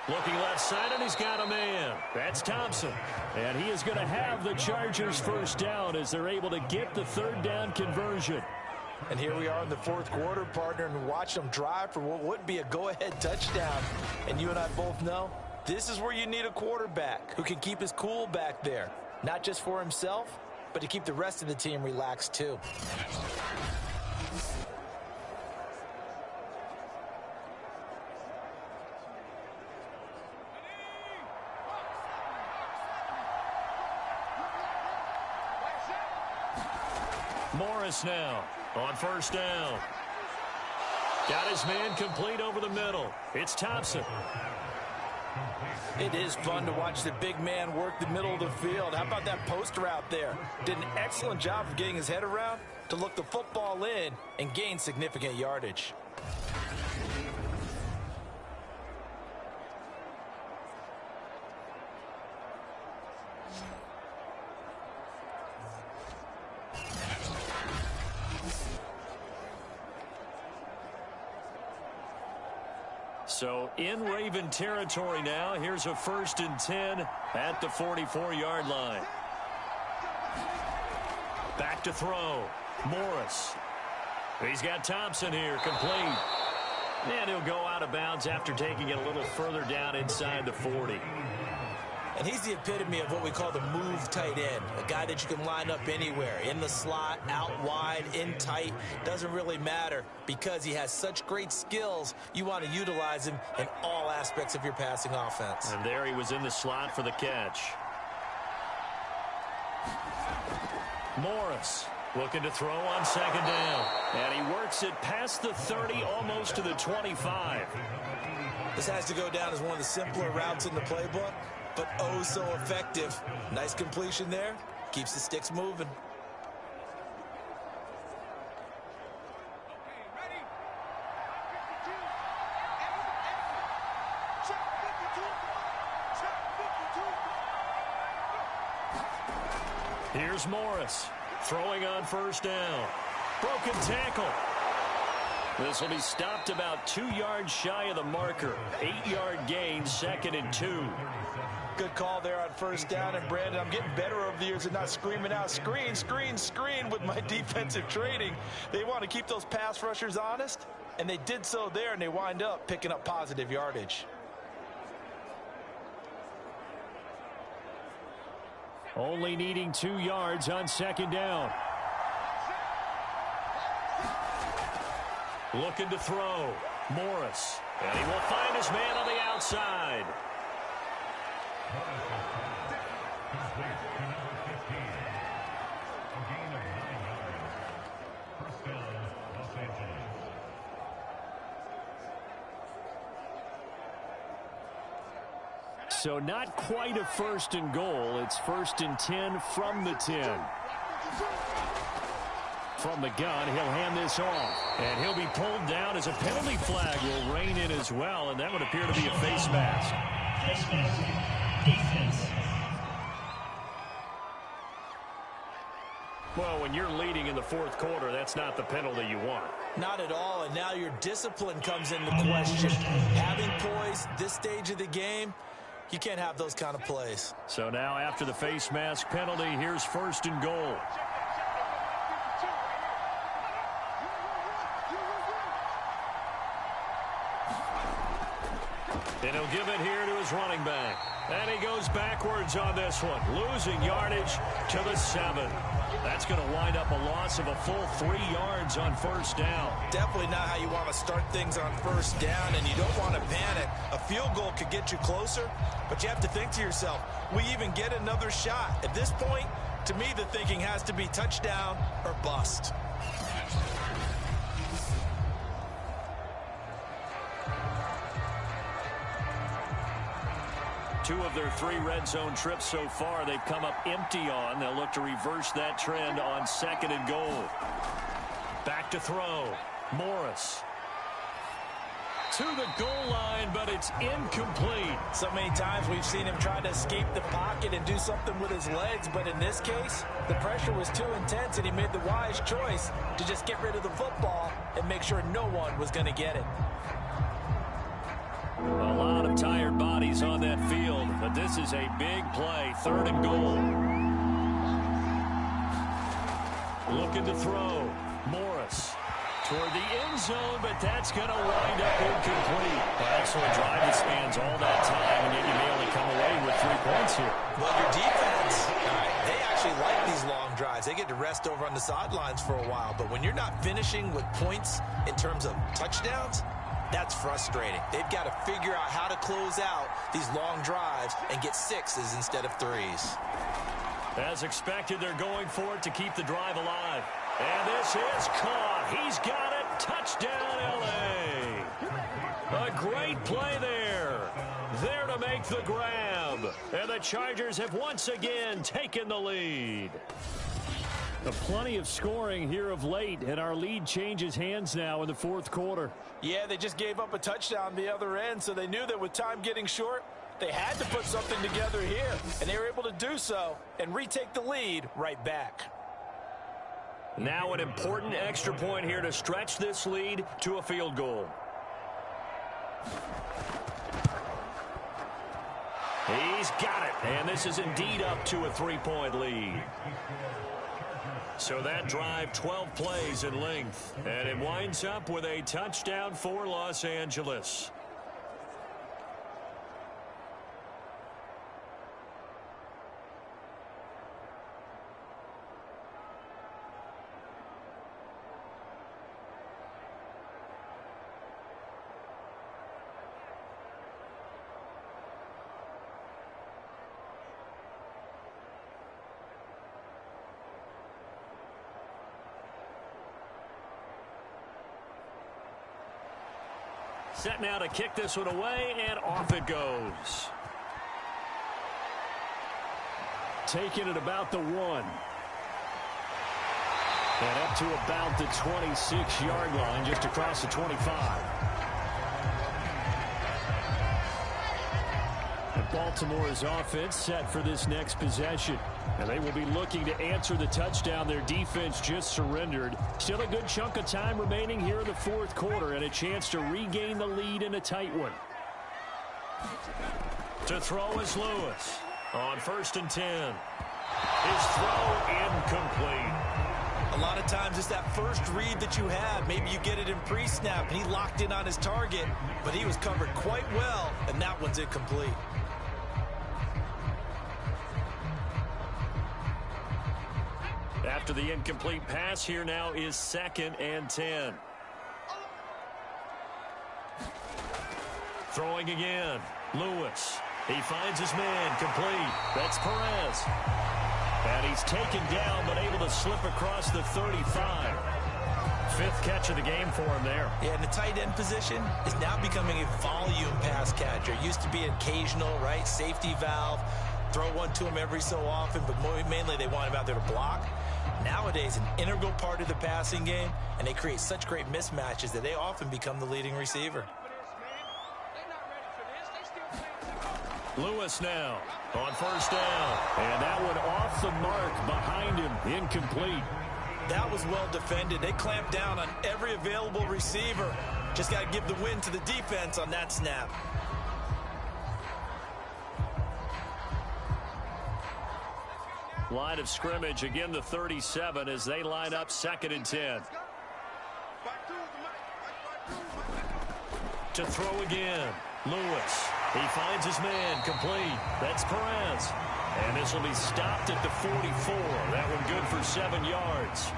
B: Looking left side, and he's got a man. That's Thompson. And he is going to have the Chargers 1st down as they're able to get the 3rd down conversion.
C: And here we are in the 4th quarter, partner, and watch them drive for what would be a go-ahead touchdown. And you and I both know this is where you need a quarterback who can keep his cool back there. Not just for himself, but to keep the rest of the team relaxed too.
B: Morris now on 1st down. Got his man complete over the middle. It's Thompson.
C: It is fun to watch the big man work the middle of the field. How about that post route there? Did an excellent job of getting his head around to look the football in and gain significant yardage.
B: So in Raven territory now. Here's a 1st and 10 at the 44-yard line. Back to throw. Morris. He's got Thompson here, complete. And he'll go out of bounds after taking it a little further down inside the 40.
C: And he's the epitome of what we call the move tight end, a guy that you can line up anywhere, in the slot, out wide, in tight, doesn't really matter because he has such great skills. You want to utilize him in all aspects of your passing offense.
B: And there he was in the slot for the catch. Morris looking to throw on 2nd down. And he works it past the 30, almost to the 25.
C: This has to go down as one of the simpler routes in the playbook, but oh so effective. Nice completion there. Keeps the sticks moving.
B: Here's Morris throwing on 1st down. Broken tackle. This will be stopped about 2 yards shy of the marker. 8-yard gain, 2nd and 2.
C: Good call there on 1st down. And Brandon, I'm getting better over the years and not screaming out screen, screen, screen with my defensive training. They want to keep those pass rushers honest, and they did so there, and they wind up picking up positive yardage.
B: Only needing 2 yards on 2nd down. Looking to throw. Morris. And he will find his man on the outside. So not quite a 1st and goal. It's 1st and 10 from the 10. From the gun, he'll hand this off. And he'll be pulled down as a penalty flag will rein in as well, and that would appear to be a face mask. Defense. Well, when you're leading in the fourth quarter, that's not the penalty you want.
C: Not at all, and now your discipline comes into question. Having poise this stage of the game, you can't have those kind of plays.
B: So now after the face mask penalty, here's 1st and goal. And he'll give it here to his running back. And he goes backwards on this one, losing yardage to the 7. That's going to wind up a loss of a full 3 yards on 1st down.
C: Definitely not how you want to start things on 1st down, and you don't want to panic. A field goal could get you closer, but you have to think to yourself, we even get another shot. At this point, to me, the thinking has to be touchdown or bust.
B: Two of their 3 red zone trips so far, they've come up empty on. They'll look to reverse that trend on 2nd and goal. Back to throw. Morris. To the goal line, but it's incomplete.
C: So many times we've seen him try to escape the pocket and do something with his legs, but in this case, the pressure was too intense, and he made the wise choice to just get rid of the football and make sure no one was going to get it.
B: A lot of tired bodies on that field, but this is a big play. 3rd and goal. Looking to throw. Morris toward the end zone, but that's going to wind up incomplete. Well, so a drive that spans all that time, and yet you may only come away with 3 points here.
C: Well, your defense, they actually like these long drives. They get to rest over on the sidelines for a while, but when you're not finishing with points in terms of touchdowns, that's frustrating. They've got to figure out how to close out these long drives and get 6s instead of 3s.
B: As expected, they're going for it to keep the drive alive. And this is caught. He's got it. Touchdown, L.A. A great play there. There to make the grab. And the Chargers have once again taken the lead. Plenty of scoring here of late, and our lead changes hands now in the 4th quarter.
C: Yeah, they just gave up a touchdown the other end, so they knew that with time getting short, they had to put something together here, and they were able to do so and retake the lead right back.
B: Now an important extra point here to stretch this lead to a field goal. He's got it, and this is indeed up to a 3-point lead. So that drive, 12 plays in length, and it winds up with a touchdown for Los Angeles. Set now to kick this one away, and off it goes. Taking it about the 1. And up to about the 26-yard line, just across the 25. And Baltimore's offense set for this next possession. And they will be looking to answer the touchdown their defense just surrendered. Still a good chunk of time remaining here in the 4th quarter, and a chance to regain the lead in a tight one. To throw is Lewis on 1st and 10. His throw incomplete.
C: A lot of times it's that first read that you have. Maybe you get it in pre-snap, and he locked in on his target, but he was covered quite well, and that one's incomplete.
B: After the incomplete pass, here now is 2nd and 10. Throwing again. Lewis. He finds his man. Complete. That's Perez. And he's taken down, but able to slip across the 35. 5th catch of the game for him there.
C: Yeah, and the tight end position is now becoming a volume pass catcher. It used to be occasional, right? Safety valve. Throw one to him every so often, but mainly they want him out there to block. Nowadays, an integral part of the passing game, and they create such great mismatches that they often become the leading receiver.
B: Lewis now on first down. And that one off the mark behind him. Incomplete.
C: That was well defended. They clamped down on every available receiver. Just got to give the win to the defense on that snap.
B: Line of scrimmage, again the 37 as they line up 2nd and 10. To throw again. Lewis. He finds his man, complete. That's Perez. And this will be stopped at the 44. That one good for 7 yards.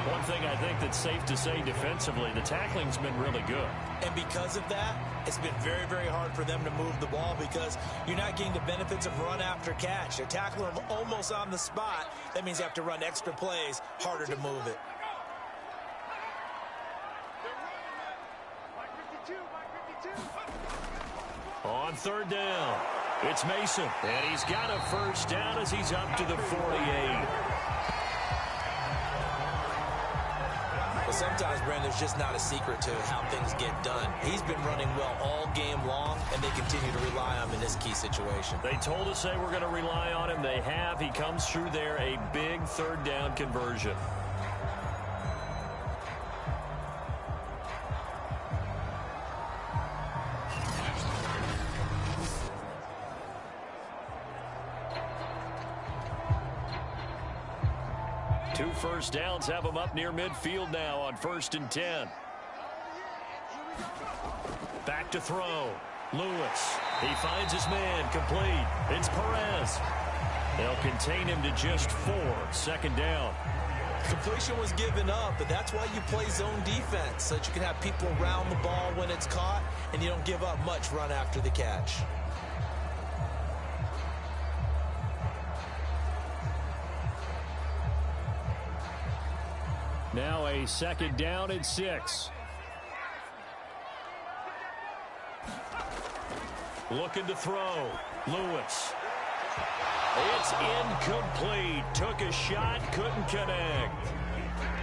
B: One thing I think that's safe to say defensively, the tackling's been really good.
C: And because of that, it's been very, very hard for them to move the ball because you're not getting the benefits of run after catch. They're tackling them almost on the spot. That means you have to run extra plays, harder to move it.
B: On 3rd down, it's Mason. And he's got a first down as he's up to the 48.
C: Well, sometimes, Brandon, there's just not a secret to how things get done. He's been running well all game long, and they continue to rely on him in this key situation.
B: They told us they were going to rely on him. They have. He comes through there, a big 3rd down conversion. Two first downs have him up near midfield now on 1st and 10. Back to throw. Lewis. He finds his man, complete. It's Perez. They'll contain him to just 4. 2nd down.
C: Completion was given up, but that's why you play zone defense, so that you can have people around the ball when it's caught, and you don't give up much run after the catch.
B: Now a 2nd down and 6. Looking to throw. Lewis. It's incomplete. Took a shot, couldn't connect.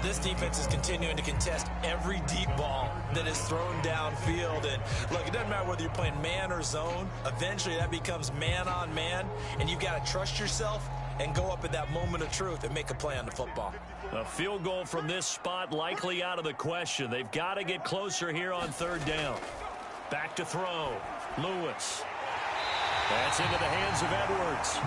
C: This defense is continuing to contest every deep ball that is thrown downfield. And look, it doesn't matter whether you're playing man or zone. Eventually that becomes man on man, and you've got to trust yourself and go up at that moment of truth and make a play on the football.
B: A field goal from this spot likely out of the question. They've got to get closer here on 3rd down. Back to throw. Lewis. That's into the hands of Edwards.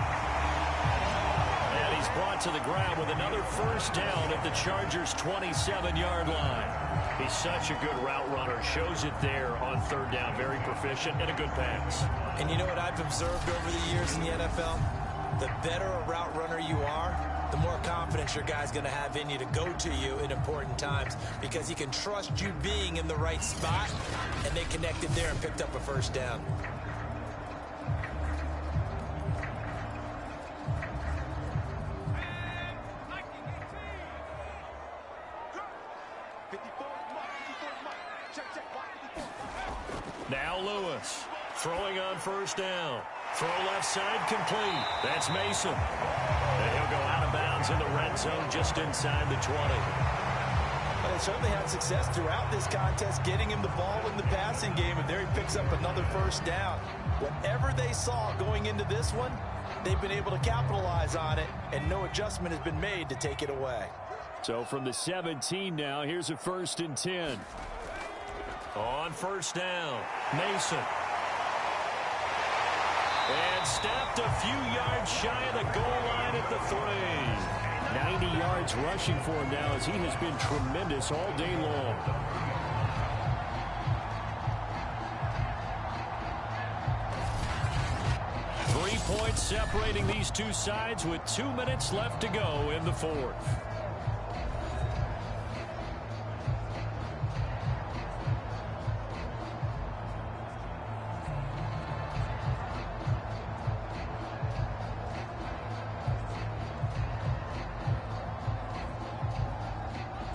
B: And he's brought to the ground with another first down at the Chargers' 27-yard line. He's such a good route runner. Shows it there on 3rd down. Very proficient and a good pass.
C: And you know what I've observed over the years in the NFL? The better a route runner you are, the more confidence your guy's going to have in you to go to you in important times because he can trust you being in the right spot, and they connected there and picked up a first down.
B: Now Lewis throwing on first down. Throw left side complete. That's Mason. And he'll go out of bounds in the red zone just inside the 20.
C: Well, they certainly had success throughout this contest getting him the ball in the passing game, and there he picks up another first down. Whatever they saw going into this one, they've been able to capitalize on it, and no adjustment has been made to take it away.
B: So from the 17 now, here's a 1st and 10. On first down, Mason. And stepped a few yards shy of the goal line at the 3. 90 yards rushing for him now as he has been tremendous all day long. Three points separating these two sides with 2 minutes left to go in the 4th.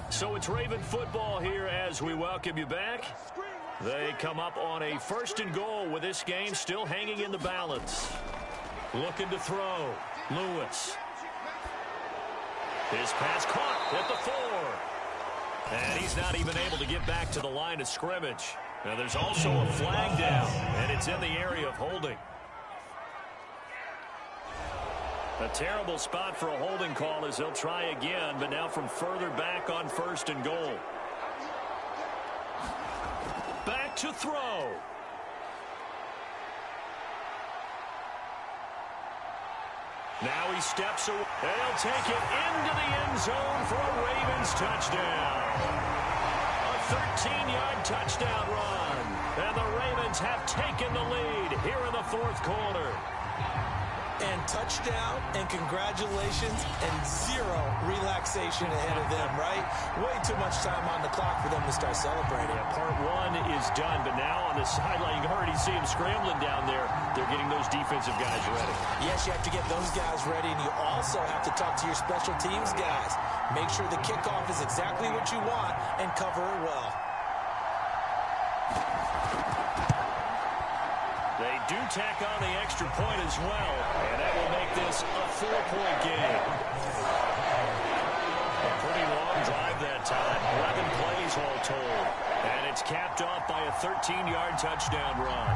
B: So it's Raven football here as we welcome you back. They come up on a 1st and goal with this game still hanging in the balance. Looking to throw. Lewis. His pass caught at the 4. And he's not even able to get back to the line of scrimmage. Now there's also a flag down, and it's in the area of holding. A terrible spot for a holding call as they'll try again, but now from further back on 1st and goal. Back to throw. Now he steps away. They'll take it into the end zone for a Ravens touchdown. A 13-yard touchdown run. And the Ravens have taken the lead here in the 4th quarter.
C: And touchdown and congratulations and zero relaxation ahead of them, right? Way too much time on the clock for them to start celebrating.
B: Yeah, part 1 is done, but now on the sideline, you already see him scrambling down there. They're getting those defensive guys ready.
C: Yes, you have to get those guys ready, and you also have to talk to your special teams guys. Make sure the kickoff is exactly what you want and cover it well.
B: They do tack on the extra point as well, and that will make this a 4-point game. A pretty long drive that time, 11 plays all told, and it's capped off by a 13-yard touchdown run.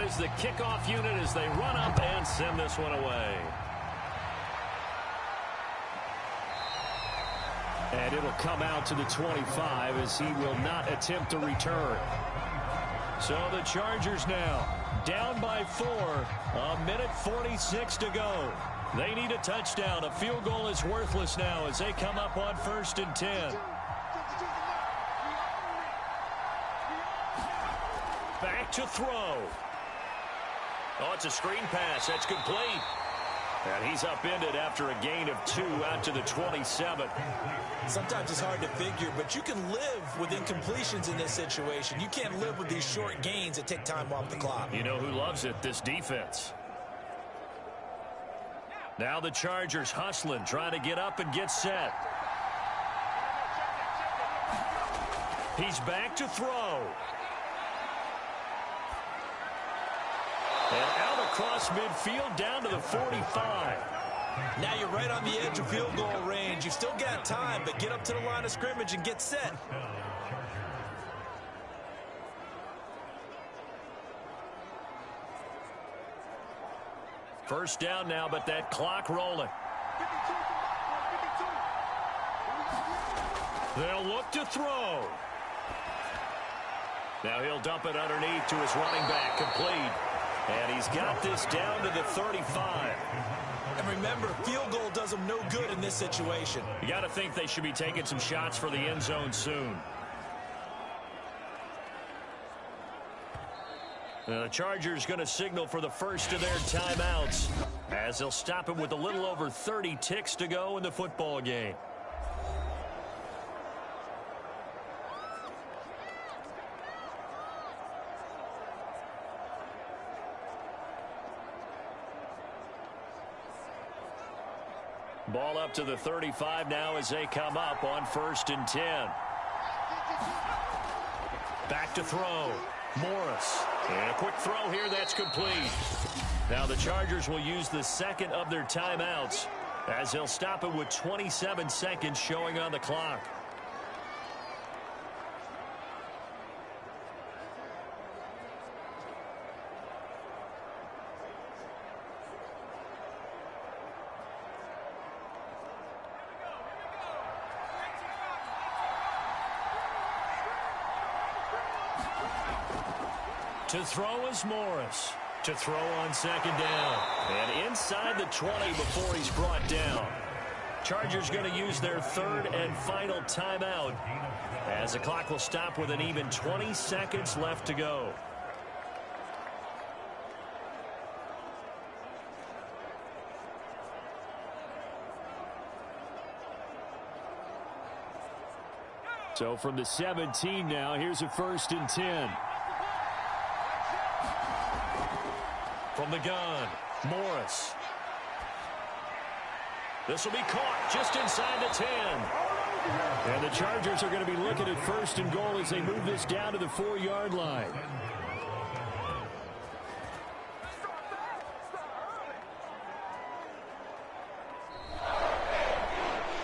B: Is the kickoff unit as they run up and send this one away. And it'll come out to the 25 as he will not attempt to return. So the Chargers now down by 4. A minute 46 to go. They need a touchdown. A field goal is worthless now as they come up on 1st and 10. Back to throw. Oh, it's a screen pass. That's complete. And he's upended after a gain of 2 out to the 27.
C: Sometimes it's hard to figure, but you can live with incompletions in this situation. You can't live with these short gains that take time off the clock.
B: You know who loves it? This defense. Now the Chargers hustling, trying to get up and get set. He's back to throw. And out across midfield down to the 45.
C: Now you're right on the edge of field goal range. You've still got time, but get up to the line of scrimmage and get set.
B: First down now, but that clock rolling. They'll look to throw. Now he'll dump it underneath to his running back, complete. And he's got this down to the 35.
C: And remember, field goal does them no good in this situation.
B: You got to think they should be taking some shots for the end zone soon. The Chargers going to signal for the first of their timeouts as they'll stop it with a little over 30 ticks to go in the football game. Ball up to the 35 now as they come up on 1st and 10. Back to throw. Morris. And a quick throw here that's complete. Now the Chargers will use the second of their timeouts as they'll stop it with 27 seconds showing on the clock. To throw is Morris. To throw on 2nd down. And inside the 20 before he's brought down. Chargers going to use their 3rd and final timeout as the clock will stop with an even 20 seconds left to go. So from the 17 now, here's a 1st and 10. From the gun, Morris. This will be caught just inside the 10. And the Chargers are going to be looking at 1st and goal as they move this down to the 4-yard line.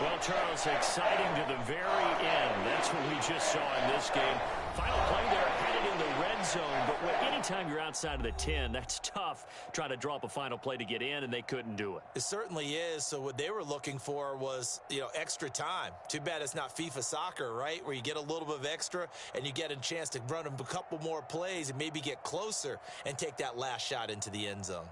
B: Well, Charles, exciting to the very end. That's what we just saw in this game. Final play there, headed in the red zone. But anytime you're outside of the 10, that's tough. Trying to draw up a final play to get in, and they couldn't do it.
C: It certainly is. So what they were looking for was, extra time. Too bad it's not FIFA soccer, right, where you get a little bit of extra and you get a chance to run a couple more plays and maybe get closer and take that last shot into the end zone.